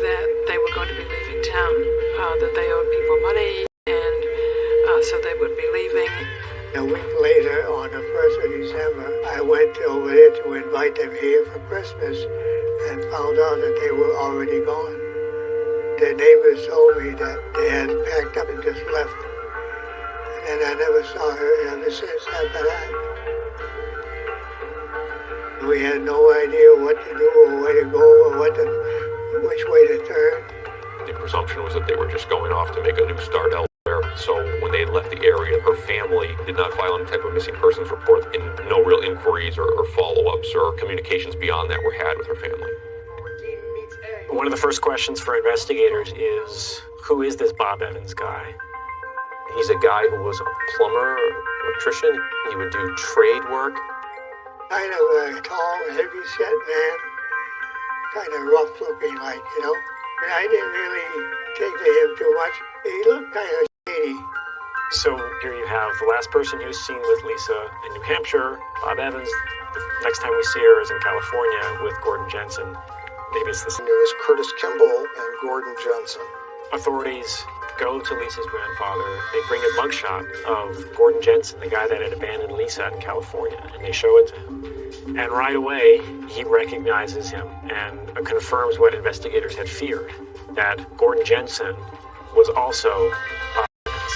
that they were going to be leaving town, that they owed people money, and so they would be leaving. A week later, on the 1st of December, I went over there to invite them here for Christmas and found out that they were already gone. Their neighbors told me that they had packed up and just left. And I never saw her ever since after that. We had no idea what to do or where to go or which way to turn. The presumption was that they were just going off to make a new start elsewhere. So when they left the area, her family did not file any type of missing persons report, and no real inquiries or follow-ups or communications beyond that were had with her family. One of the first questions for investigators is, who is this Bob Evans guy? He's a guy who was a plumber, electrician. He would do trade work. Kind of a tall, heavy-set man, kind of rough-looking, like, you know. But I didn't really take to him too much. He looked kind of shady. So here you have the last person who's seen with Lisa in New Hampshire, Bob Evans. The next time we see her is in California with Gordon Jensen. Maybe it's the same. It was Curtis Kimball and Gordon Jensen. Authorities go to Lisa's grandfather. They bring a mugshot of Gordon Jensen, the guy that had abandoned Lisa in California, and they show it to him. And right away, he recognizes him and confirms what investigators had feared, that Gordon Jensen was also Bob Evans.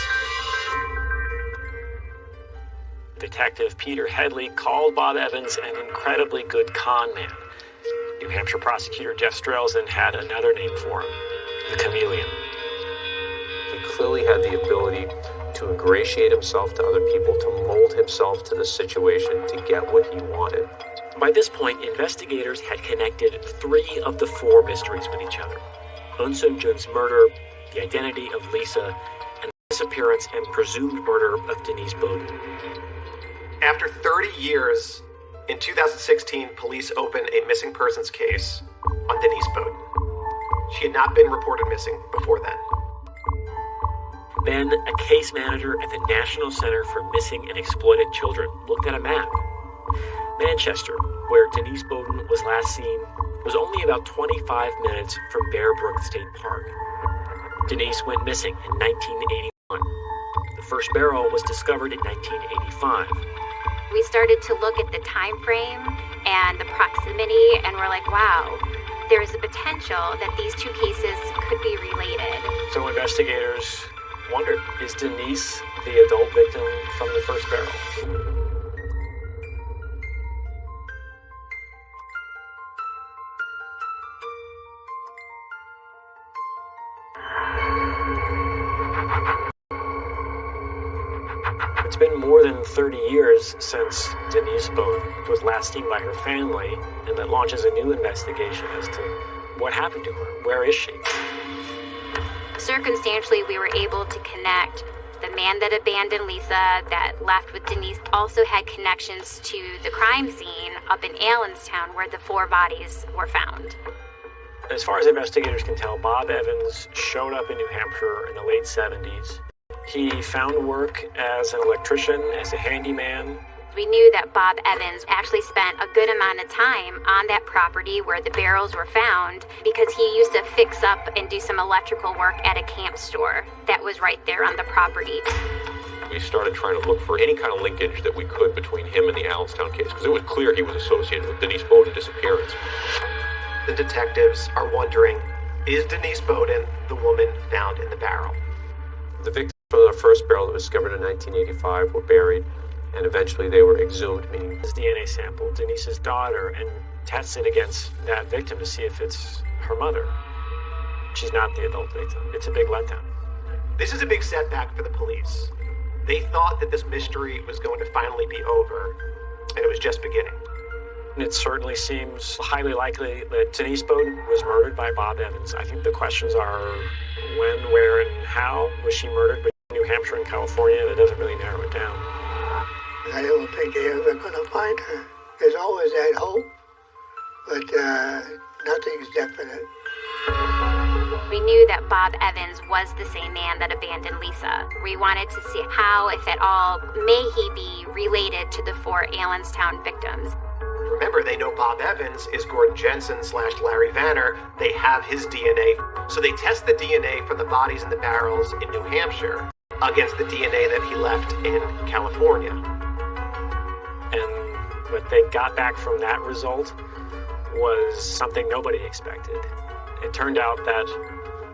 Detective Peter Headley called Bob Evans an incredibly good con man. New Hampshire prosecutor Jeff Strelzin had another name for him, the Chameleon. He clearly had the ability to ingratiate himself to other people, to mold himself to the situation to get what he wanted. By this point, investigators had connected 3 of the 4 mysteries with each other. Eunsoon Jun's murder, the identity of Lisa, and the disappearance and presumed murder of Denise Bowden. After 30 years, in 2016, police opened a missing persons case on Denise Bowden. She had not been reported missing before then. Then, a case manager at the National Center for Missing and Exploited Children looked at a map. Manchester, where Denise Bowden was last seen, was only about 25 minutes from Bear Brook State Park. Denise went missing in 1981. The first barrel was discovered in 1985. We started to look at the time frame and the proximity, and we're like, wow, there's a potential that these 2 cases could be related. So investigators wondered, is Denise the adult victim from the first barrel? It's been more than 30 years since Denise Bowden was last seen by her family, and that launches a new investigation as to what happened to her. Where is she? Circumstantially, we were able to connect the man that abandoned Lisa, that left with Denise, also had connections to the crime scene up in Allenstown where the 4 bodies were found. As far as investigators can tell, Bob Evans showed up in New Hampshire in the late 70s. He found work as an electrician, as a handyman. We knew that Bob Evans actually spent a good amount of time on that property where the barrels were found because he used to fix up and do some electrical work at a camp store that was right there on the property. We started trying to look for any kind of linkage that we could between him and the Allenstown case, because it was clear he was associated with Denise Bowden's disappearance. The detectives are wondering, is Denise Bowden the woman found in the barrel? The victims from the first barrel that was discovered in 1985 were buried, and eventually they were exhumed, meaning this DNA sample, Denise's daughter, and test it against that victim to see if it's her mother. She's not the adult victim. It's a big letdown. This is a big setback for the police. They thought that this mystery was going to finally be over, and it was just beginning. It certainly seems highly likely that Denise Bowden was murdered by Bob Evans. I think the questions are when, where, and how was she murdered? But New Hampshire and California, that doesn't really narrow it down. I don't think they're ever going to find her. There's always that hope, but nothing's definite. We knew that Bob Evans was the same man that abandoned Lisa. We wanted to see how, if at all, may he be related to the 4 Allenstown victims. Remember, they know Bob Evans is Gordon Jensen / Larry Vanner. They have his DNA. So they test the DNA from the bodies in the barrels in New Hampshire against the DNA that he left in California. And what they got back from that result was something nobody expected. It turned out that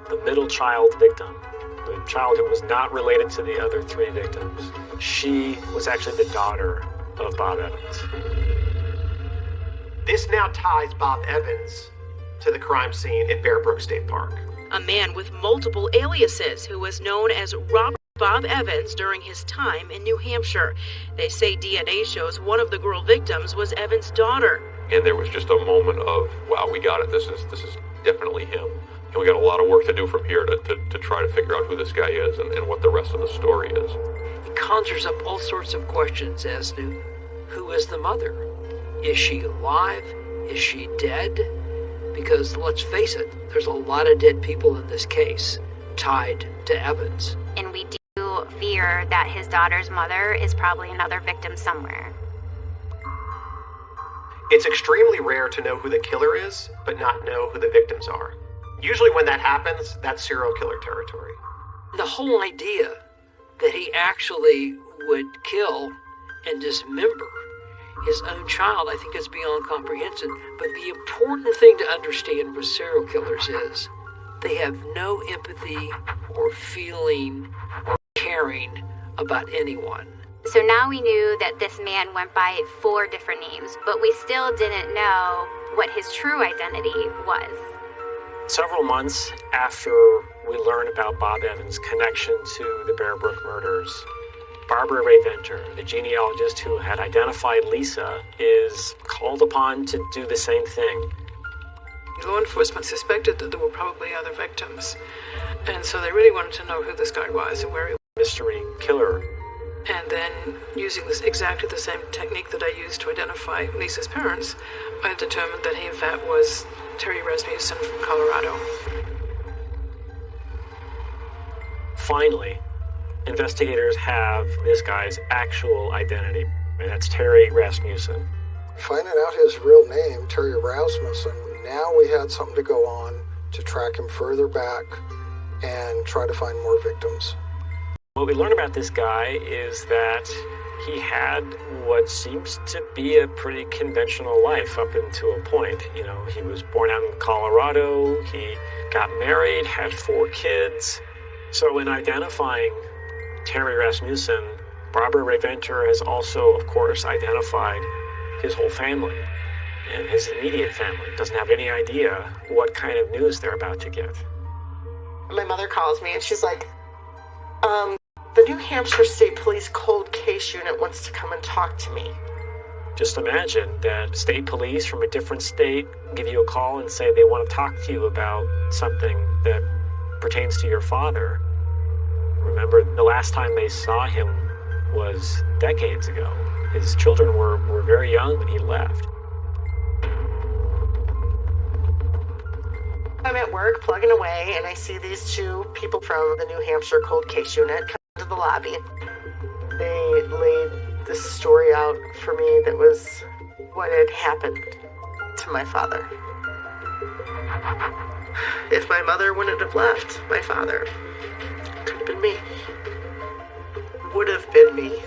the middle child victim, the child who was not related to the other 3 victims, she was actually the daughter of Bob Evans. This now ties Bob Evans to the crime scene in Bear Brook State Park. A man with multiple aliases who was known as Robert Bob Evans during his time in New Hampshire. They say DNA shows one of the girl victims was Evans' daughter. And there was just a moment of, wow, we got it. This is definitely him. And we got a lot of work to do from here to try to figure out who this guy is and what the rest of the story is. It conjures up all sorts of questions as to who is the mother. Is she alive? Is she dead? Because let's face it, there's a lot of dead people in this case tied to Evans. And we do fear that his daughter's mother is probably another victim somewhere. It's extremely rare to know who the killer is, but not know who the victims are. Usually when that happens, that's serial killer territory. The whole idea that he actually would kill and dismember his own child, I think is beyond comprehension. But the important thing to understand with serial killers is they have no empathy or feeling or caring about anyone. So now we knew that this man went by 4 different names, but we still didn't know what his true identity was. Several months after we learned about Bob Evans' connection to the Bear Brook murders, Barbara Ray Venter, the genealogist who had identified Lisa, is called upon to do the same thing. Law enforcement suspected that there were probably other victims, and so they really wanted to know who this guy was and where he was. Mystery killer. And then, using exactly the same technique that I used to identify Lisa's parents, I determined that he in fact was Terry Rasmussen from Colorado. Finally, investigators have this guy's actual identity, and that's Terry Rasmussen. Finding out his real name, Terry Rasmussen, now we had something to go on to track him further back and try to find more victims. What we learn about this guy is that he had what seems to be a pretty conventional life up until a point. You know, he was born out in Colorado, he got married, had 4 kids. So in identifying Terry Rasmussen, Barbara Ray Venter has also, of course, identified his whole family. And his immediate family doesn't have any idea what kind of news they're about to get. My mother calls me and she's like, the New Hampshire State Police Cold Case Unit wants to come and talk to me. Just imagine that state police from a different state give you a call and say they want to talk to you about something that pertains to your father. Remember, the last time they saw him was decades ago. His children were very young when he left. I'm at work plugging away and I see these 2 people from the New Hampshire Cold Case Unit come to the lobby. They laid this story out for me that was what had happened to my father. If my mother wouldn't have left my father, it could have been me. Would have been me.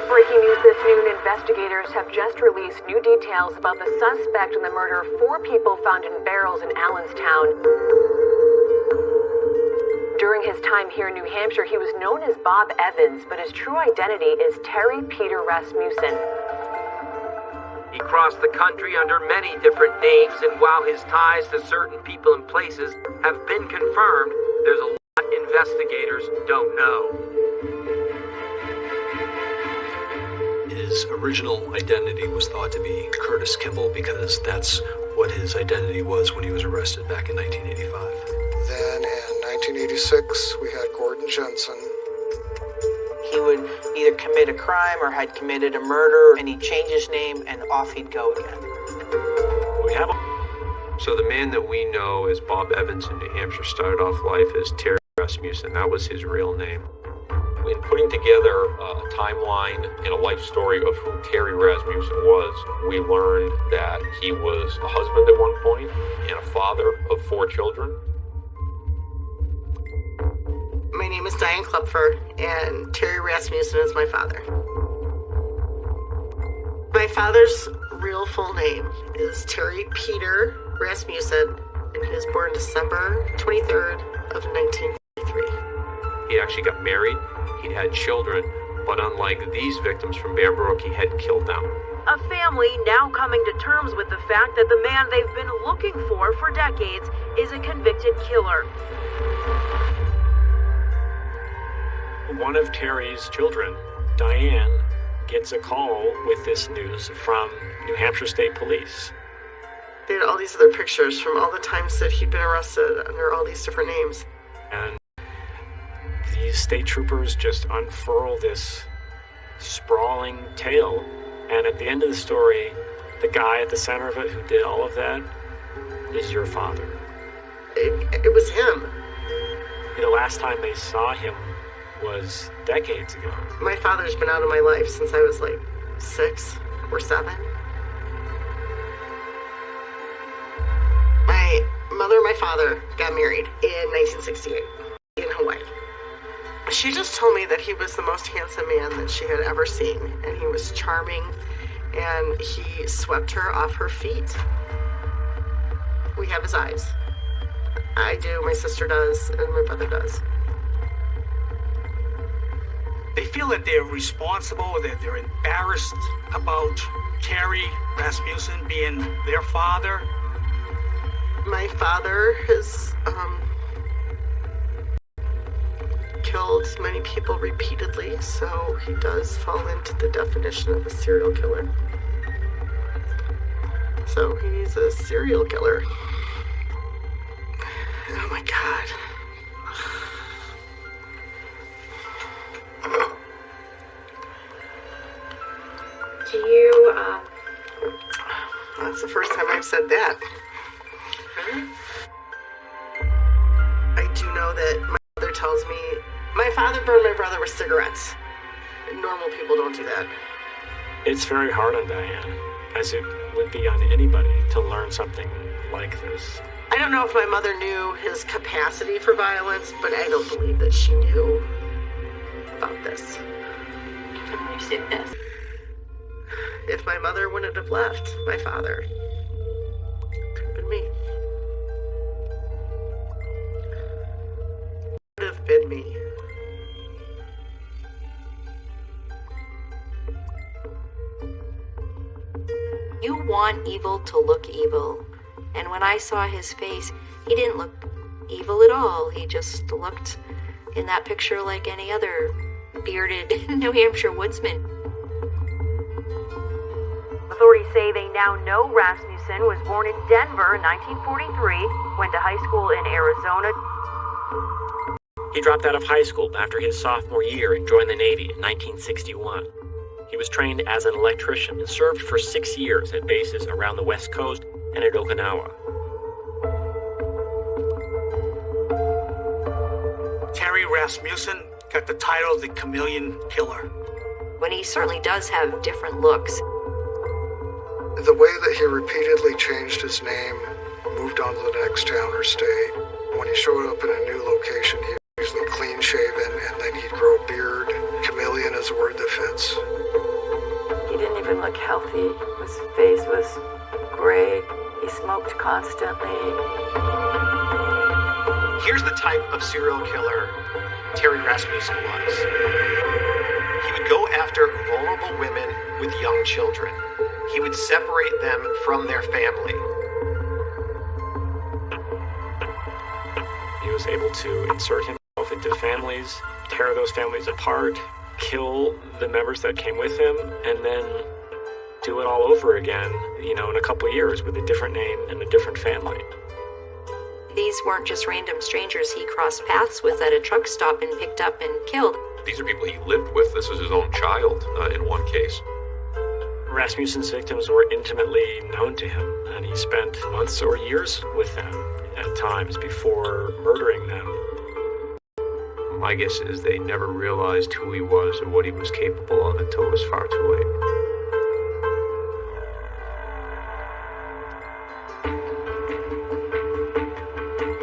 Breaking news this noon, investigators have just released new details about the suspect in the murder of 4 people found in barrels in Allenstown. During his time here in New Hampshire, he was known as Bob Evans, but his true identity is Terry Peter Rasmussen. He crossed the country under many different names, and while his ties to certain people and places have been confirmed, there's a lot investigators don't know. his original identity was thought to be Curtis Kimball because that's what his identity was when he was arrested back in 1985. Then in 1986, we had Gordon Jensen. He would either commit a crime or had committed a murder, and he'd change his name, and off he'd go again. We have So the man that we know as Bob Evans in New Hampshire started off life as Terry Rasmussen. That was his real name. In putting together a timeline and a life story of who Terry Rasmussen was, we learned that he was a husband at one point and a father of 4 children. My name is Diane Klupfer, and Terry Rasmussen is my father. My father's real full name is Terry Peter Rasmussen, and he was born December 23rd of 1953. He actually got married, he'd had children, but unlike these victims from Bear Brook, he hadn't killed them. A family now coming to terms with the fact that the man they've been looking for decades is a convicted killer. One of Terry's children, Diane, gets a call with this news from New Hampshire State Police. They had all these other pictures from all the times that he'd been arrested under all these different names. And these state troopers just unfurl this sprawling tale. And at the end of the story, the guy at the center of it who did all of that is your father. It was him. The last time they saw him was decades ago. My father's been out of my life since I was like 6 or 7. My mother and my father got married in 1968 in Hawaii. She just told me that he was the most handsome man that she had ever seen, and he was charming, and he swept her off her feet. We have his eyes. I do, my sister does, and my brother does. They feel that they're responsible, that they're embarrassed about Terry Rasmussen being their father. My father has killed many people repeatedly, so he does fall into the definition of a serial killer. So he's a serial killer. Oh my God. Do you, That's the first time I've said that. I do know that my mother tells me my father burned my brother with cigarettes. Normal people don't do that. It's very hard on Diane, as it would be on anybody, to learn something like this. I don't know if my mother knew his capacity for violence, but I don't believe that she knew about this. you say this? If my mother wouldn't have left my father, it could have been me. It would have been me. You want evil to look evil. And when I saw his face, he didn't look evil at all. He just looked in that picture like any other bearded New Hampshire woodsman. Authorities say they now know Rasmussen was born in Denver in 1943, went to high school in Arizona. He dropped out of high school after his sophomore year and joined the Navy in 1961. He was trained as an electrician and served for 6 years at bases around the West Coast and at Okinawa. Terry Rasmussen got the title of the Chameleon Killer. But he certainly does have different looks. The way that he repeatedly changed his name, moved on to the next town or state. When he showed up in a new location, he was usually clean shaven, and then he'd grow a beard. Chameleon is a word that fits. He didn't even look healthy. His face was gray. He smoked constantly. Here's the type of serial killer Terry Rasmussen was. He would go after vulnerable women with young children. He would separate them from their family. He was able to insert himself into families, tear those families apart, kill the members that came with him and then do it all over again, in a couple of years with a different name and a different family. These weren't just random strangers he crossed paths with at a truck stop and picked up and killed. These are people he lived with. This is his own child in one case. Rasmussen's victims were intimately known to him, and he spent months or years with them at times before murdering them. My guess is they never realized who he was or what he was capable of until it was far too late.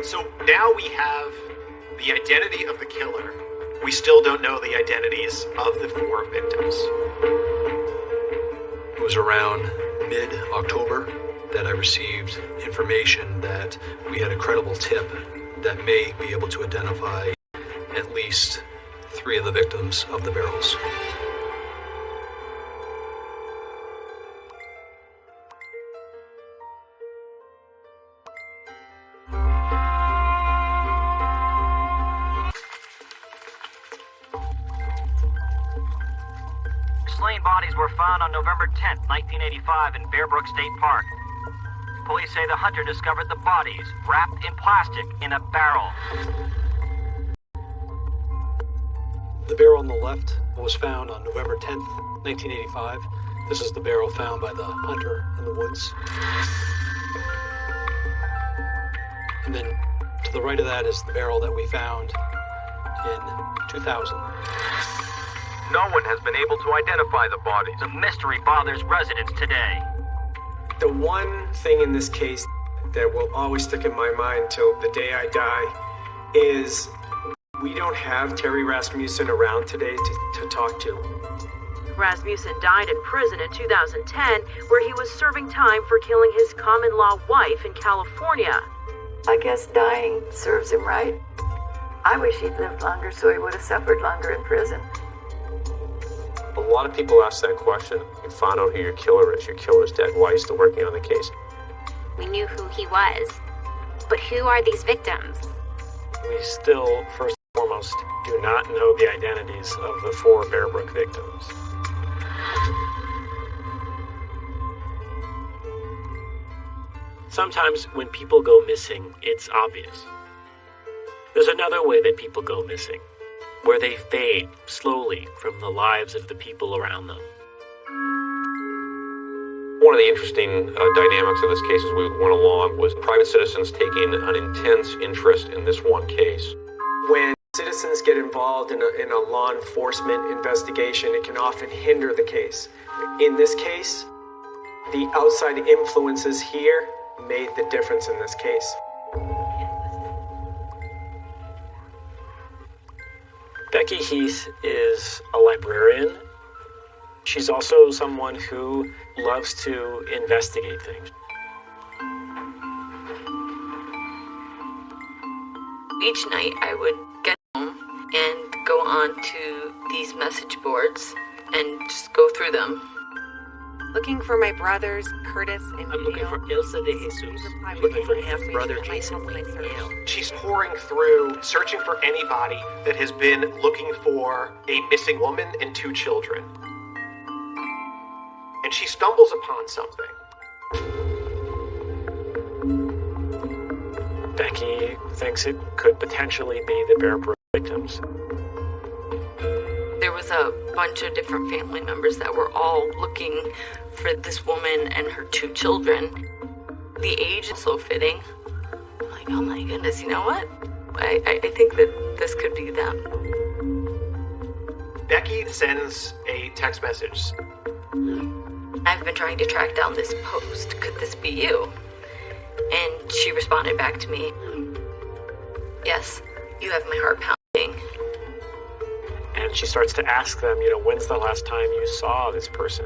So now we have the identity of the killer. We still don't know the identities of the 4 victims. It was around mid-October that I received information that we had a credible tip that may be able to identify at least 3 of the victims of the barrels. Slain bodies were found on November 10th, 1985 in Bear Brook State Park. Police say the hunter discovered the bodies wrapped in plastic in a barrel. The barrel on the left was found on November 10th, 1985. This is the barrel found by the hunter in the woods. And then to the right of that is the barrel that we found in 2000. No one has been able to identify the bodies. The mystery bothers residents today. The one thing in this case that will always stick in my mind till the day I die is we don't have Terry Rasmussen around today to talk to. Rasmussen died in prison in 2010, where he was serving time for killing his common-law wife in California. I guess dying serves him right. I wish he'd lived longer so he would have suffered longer in prison. A lot of people ask that question. You found out who your killer is. Your killer's dead. Why are you still working on the case? We knew who he was. But who are these victims? We still, first and foremost, do not know the identities of the 4 Bear Brook victims. Sometimes when people go missing, it's obvious. There's another way that people go missing, where they fade slowly from the lives of the people around them. One of the interesting dynamics of this case as we went along was private citizens taking an intense interest in this one case. When citizens get involved in a law enforcement investigation, it can often hinder the case. In this case, the outside influences here made the difference in this case. Becky Heath is a librarian. She's also someone who loves to investigate things. Each night I would get home and go on to these message boards and just go through them. Looking for my brothers, Curtis and I'm looking for Elsa de Jesus. I'm looking for half-brother Jason Yale. She's pouring through, searching for anybody that has been looking for a missing woman and 2 children. And she stumbles upon something. Becky thinks it could potentially be the Bear Brook victims. There was a bunch of different family members that were all looking for this woman and her 2 children. The age is so fitting. I'm like, oh my goodness, you know what? I think that this could be them. Becky sends a text message. I've been trying to track down this post. Could this be you? And she responded back to me, yes, you have my heart pounding. And she starts to ask them, when's the last time you saw this person?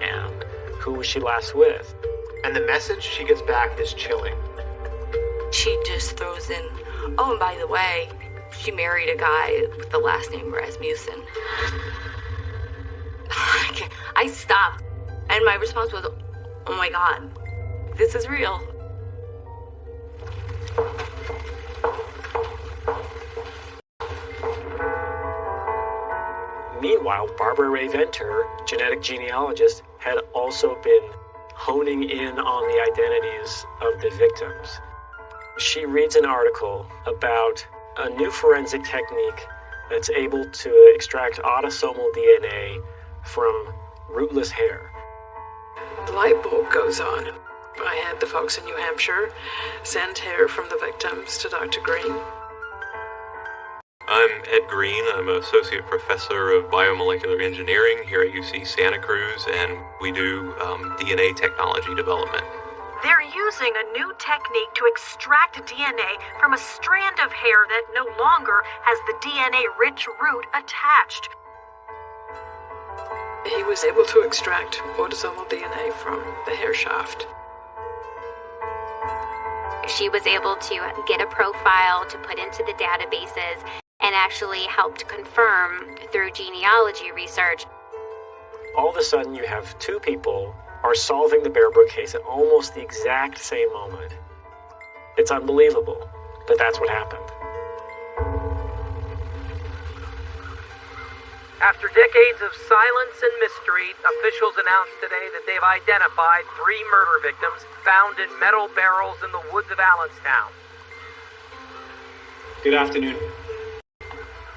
And who was she last with? And the message she gets back is chilling. She just throws in, oh, and by the way, she married a guy with the last name Rasmussen. I stopped, and my response was, oh my God, this is real. Meanwhile, Barbara Ray Venter, genetic genealogist, had also been honing in on the identities of the victims. She reads an article about a new forensic technique that's able to extract autosomal DNA from rootless hair. The light bulb goes on. I had the folks in New Hampshire send hair from the victims to Dr. Green. I'm Ed Green. I'm an associate professor of biomolecular engineering here at UC Santa Cruz, and we do DNA technology development. They're using a new technique to extract DNA from a strand of hair that no longer has the DNA-rich root attached. He was able to extract autosomal DNA from the hair shaft. She was able to get a profile to put into the databases and actually helped confirm through genealogy research. All of a sudden, you have two people are solving the Bear Brook case at almost the exact same moment. It's unbelievable, but that's what happened. After decades of silence and mystery, officials announced today that they've identified 3 murder victims found in metal barrels in the woods of Allenstown. Good afternoon.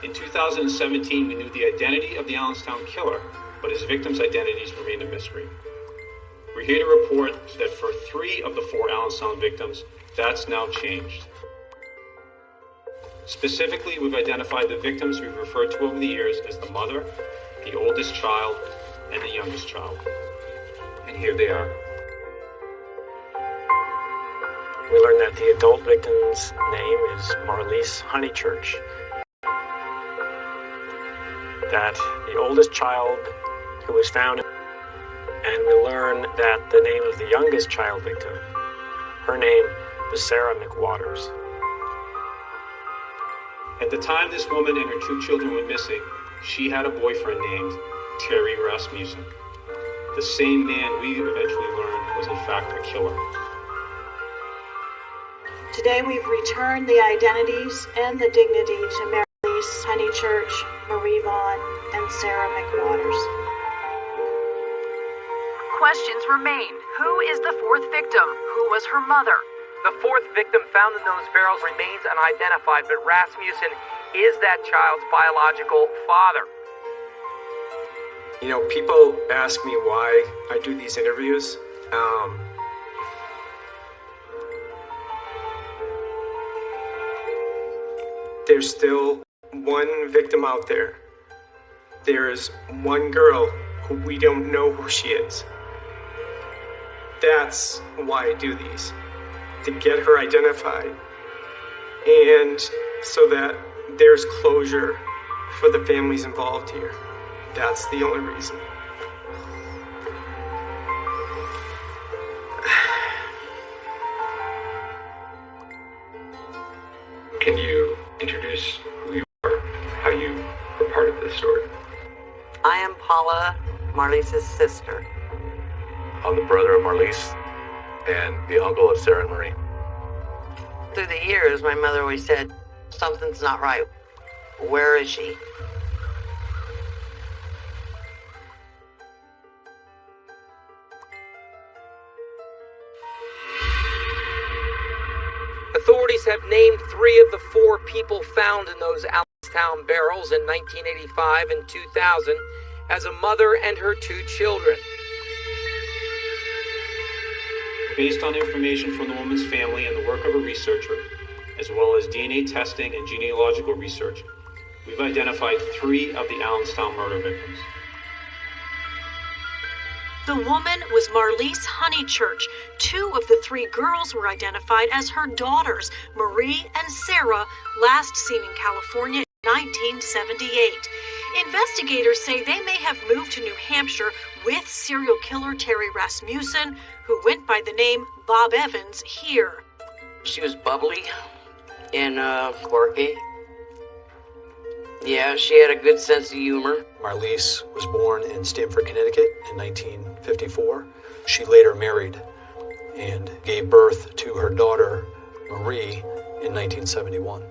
In 2017, we knew the identity of the Allenstown killer, but his victims' identities remained a mystery. We're here to report that for 3 of the 4 Allenstown victims, that's now changed. Specifically, we've identified the victims we've referred to over the years as the mother, the oldest child, and the youngest child. And here they are. We learned that the adult victim's name is Marlise Honeychurch. That the oldest child who was found, and we learn that the name of the youngest child victim, her name was Sarah McWaters. At the time this woman and her 2 children went missing, she had a boyfriend named Terry Rasmussen. The same man we eventually learned was in fact a killer. Today we've returned the identities and the dignity to Marlise Honeychurch, Marie Vaughn, and Sarah McWaters. Questions remain. Who is the 4th victim? Who was her mother? The 4th victim found in those barrels remains unidentified, but Rasmussen is that child's biological father. You know, people ask me why I do these interviews. There's still one victim out there. There's one girl who we don't know who she is. That's why I do these. To get her identified, and so that there's closure for the families involved here. That's the only reason. Can you introduce who you are, how you were part of this story? I am Paula, Marlise's sister. I'm the brother of Marlise and the uncle of Sarah and Marie. Through the years, my mother always said, something's not right. Where is she? Authorities have named 3 of the 4 people found in those Allenstown barrels in 1985 and 2000 as a mother and her 2 children. Based on information from the woman's family and the work of a researcher, as well as DNA testing and genealogical research, we've identified 3 of the Allenstown murder victims. The woman was Marlise Honeychurch. 2 of the 3 girls were identified as her daughters, Marie and Sarah, last seen in California in 1978. Investigators say they may have moved to New Hampshire with serial killer Terry Rasmussen, who went by the name Bob Evans here. She was bubbly and quirky. Yeah, she had a good sense of humor. Marlise was born in Stamford, Connecticut in 1954. She later married and gave birth to her daughter, Marie, in 1971.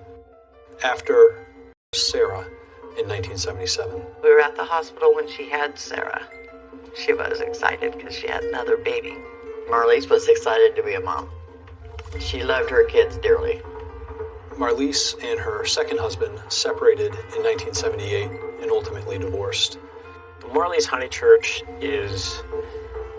After Sarah, in 1977. We were at the hospital when she had Sarah. She was excited because she had another baby. Marlise was excited to be a mom. She loved her kids dearly. Marlise and her second husband separated in 1978 and ultimately divorced. Marlise Honeychurch is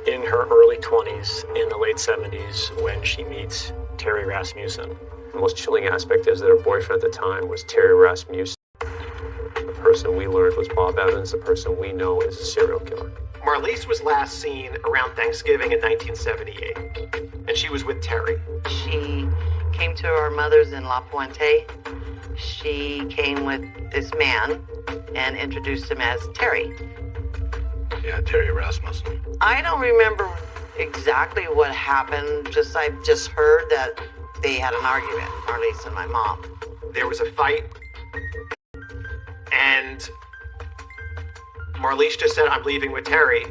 in her early 20s, in the late 70s, when she meets Terry Rasmussen. The most chilling aspect is that her boyfriend at the time was Terry Rasmussen. The person we learned was Bob Evans, the person we know is a serial killer. Marlise was last seen around Thanksgiving in 1978, and she was with Terry. She came to our mother's in La Puente. She came with this man and introduced him as Terry. Yeah, Terry Rasmussen. I don't remember exactly what happened. I've just heard that they had an argument, Marlise and my mom. There was a fight, and Marlise just said, "I'm leaving with Terry.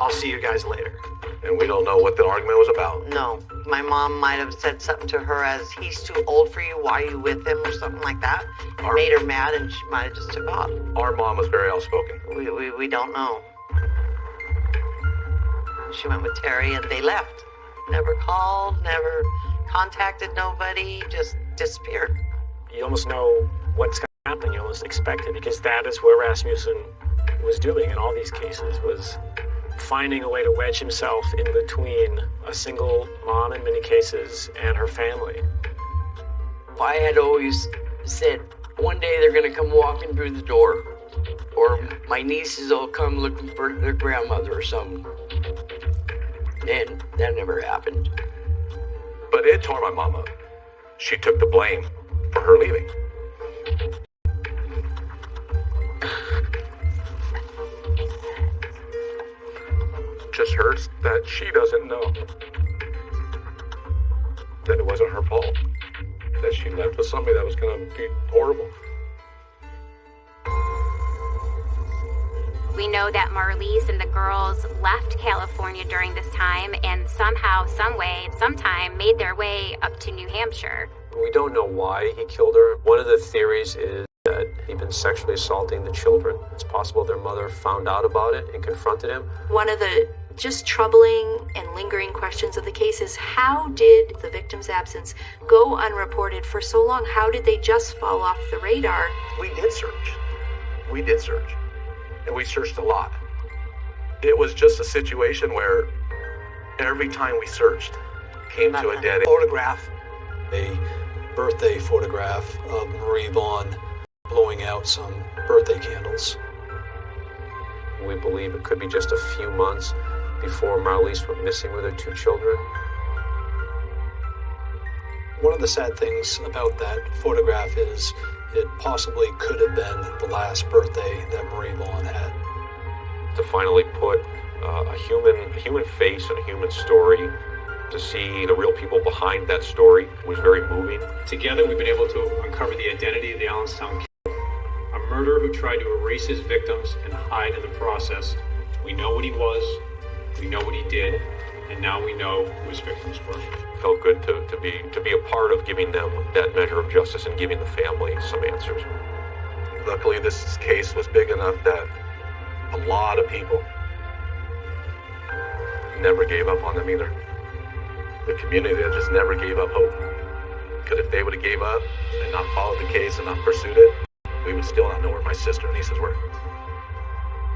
I'll see you guys later." And we don't know what the argument was about. No, my mom might have said something to her as, "He's too old for you, why are you with him?" or something like that. Made her mad and she might have just took off. Our mom was very outspoken. We don't know. She went with Terry and they left. Never called, never contacted nobody, just disappeared. You almost know what's going to happen. You almost expect it, because that is what Rasmussen was doing in all these cases, was finding a way to wedge himself in between a single mom in many cases and her family. I had always said, one day they're going to come walking through the door, or my nieces will come looking for their grandmother or something. And that never happened. But it tore my mom up. She took the blame for her leaving. Just hurts that she doesn't know that it wasn't her fault, that she left with somebody that was going to be horrible. We know that Marlise and the girls left California during this time and somehow, some way, sometime made their way up to New Hampshire. We don't know why he killed her. One of the theories is that he'd been sexually assaulting the children. It's possible their mother found out about it and confronted him. One of the just troubling and lingering questions of the case is, how did the victim's absence go unreported for so long? How did they just fall off the radar? We did search. And we searched a lot. It was just a situation where every time we searched, came to a dead end. Photograph. A birthday photograph of Marie Vaughn blowing out some birthday candles. We believe it could be just a few months before Marlise went missing with her two children. One of the sad things about that photograph is it possibly could have been the last birthday that Marie Vaughn had. To finally put a human face and a human story, to see the real people behind that story, was very moving. Together, we've been able to uncover the identity of the Allenstown killer, a murderer who tried to erase his victims and hide in the process. We know what he was, we know what he did, and now we know who his victims were. Felt good to be a part of giving them that measure of justice and giving the family some answers. Luckily, this case was big enough that a lot of people never gave up on them either. The community that just never gave up hope. Because if they would have gave up and not followed the case and not pursued it, we would still not know where my sister and nieces were.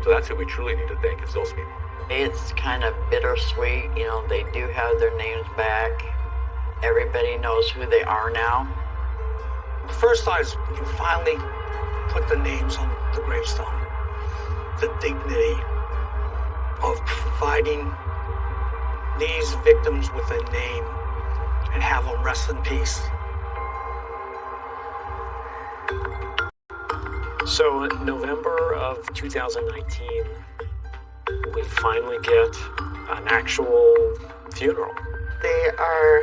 So that's who we truly need to thank, is those people. It's kind of bittersweet, they do have their names back. Everybody knows who they are now. The first time you finally put the names on the gravestone. The dignity of providing these victims with a name and have them rest in peace. So in November of 2019, we finally get an actual funeral. They are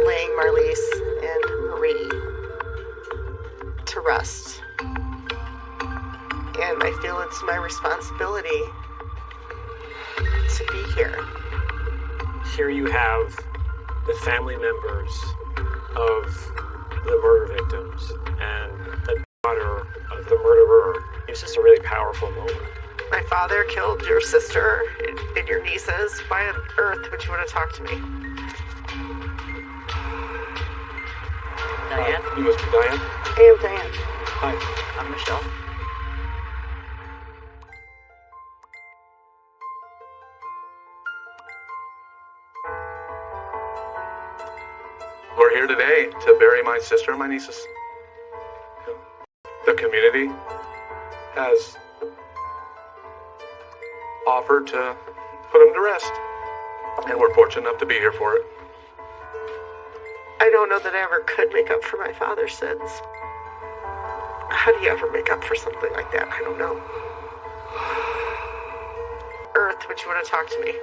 laying Marlise and Marie to rest. And I feel it's my responsibility to be here. Here you have the family members of the murder victims and the daughter of the murderer. It's just a really powerful moment. My father killed your sister and your nieces. Why on earth would you want to talk to me? Diane? You must be Diane? I am Diane. Hi. I'm Michelle. We're here today to bury my sister and my nieces. The community has offered to put them to rest, and we're fortunate enough to be here for it. I don't know that I ever could make up for my father's sins. How do you ever make up for something like that? I don't know. Earth, would you want to talk to me?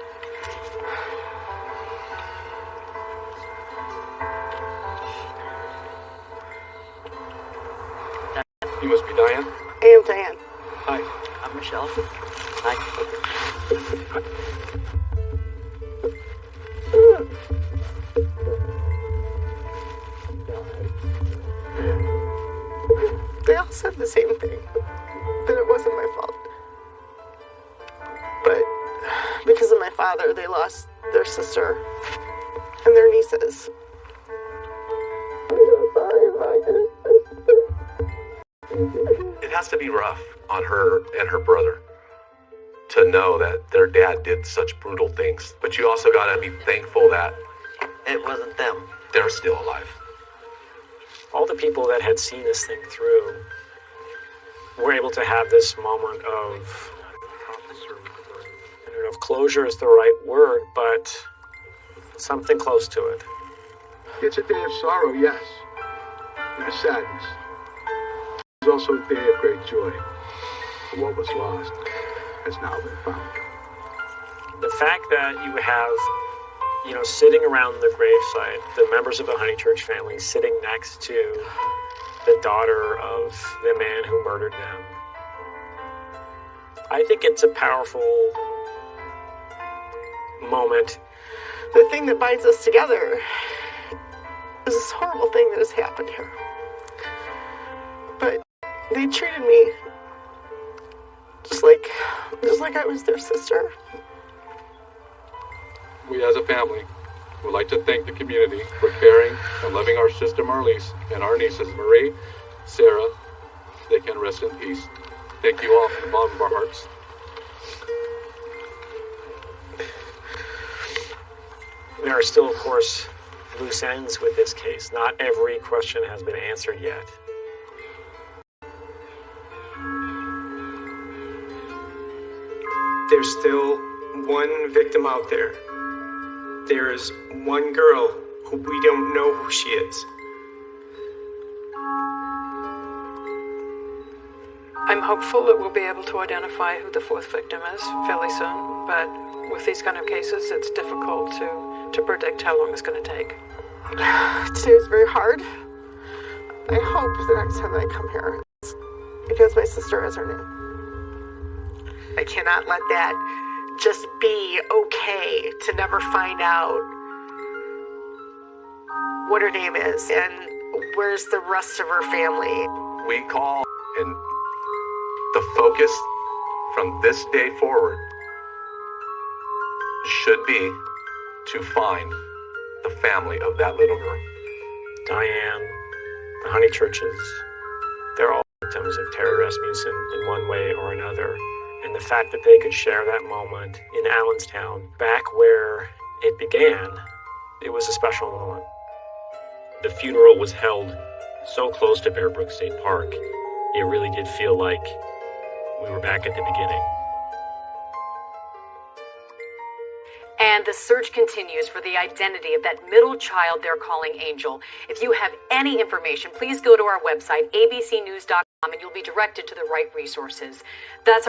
You must be Diane? I am Diane. Hi. I'm Michelle. Hi. They all said the same thing, that it wasn't my fault. But because of my father, they lost their sister and their nieces. It has to be rough on her and her brother to know that their dad did such brutal things. But you also gotta be thankful that It wasn't them. they're still alive. All the people that had seen this thing through were able to have this moment of, I don't know if closure is the right word, but something close to it. It's a day of sorrow, yes, and a sadness. It's also a day of great joy. For what was lost has now been found. The fact that you have, sitting around the gravesite, the members of the Honeychurch family sitting next to the daughter of the man who murdered them. I think it's a powerful moment. The thing that binds us together is this horrible thing that has happened here. But they treated me just like I was their sister. We as a family would like to thank the community for caring and loving our sister Marlise and our nieces Marie, Sarah. They can rest in peace. Thank you all from the bottom of our hearts. There are still, of course, loose ends with this case. Not every question has been answered yet. There's still one victim out there. There is one girl who we don't know who she is. I'm hopeful that we'll be able to identify who the fourth victim is fairly soon, but with these kind of cases, it's difficult to predict how long it's going to take. Today was very hard. I hope the next time I come here, it's because my sister has her name. I cannot let that just be okay to never find out what her name is and where's the rest of her family. We call, and the focus from this day forward should be to find the family of that little girl. Diane, the Honeychurches, they're all victims of Terry Rasmussen in one way or another. And the fact that they could share that moment in Allenstown, back where it began, it was a special moment. The funeral was held so close to Bear Brook State Park, it really did feel like we were back at the beginning. And the search continues for the identity of that middle child they're calling Angel. If you have any information, please go to our website, abcnews.com, and you'll be directed to the right resources. That's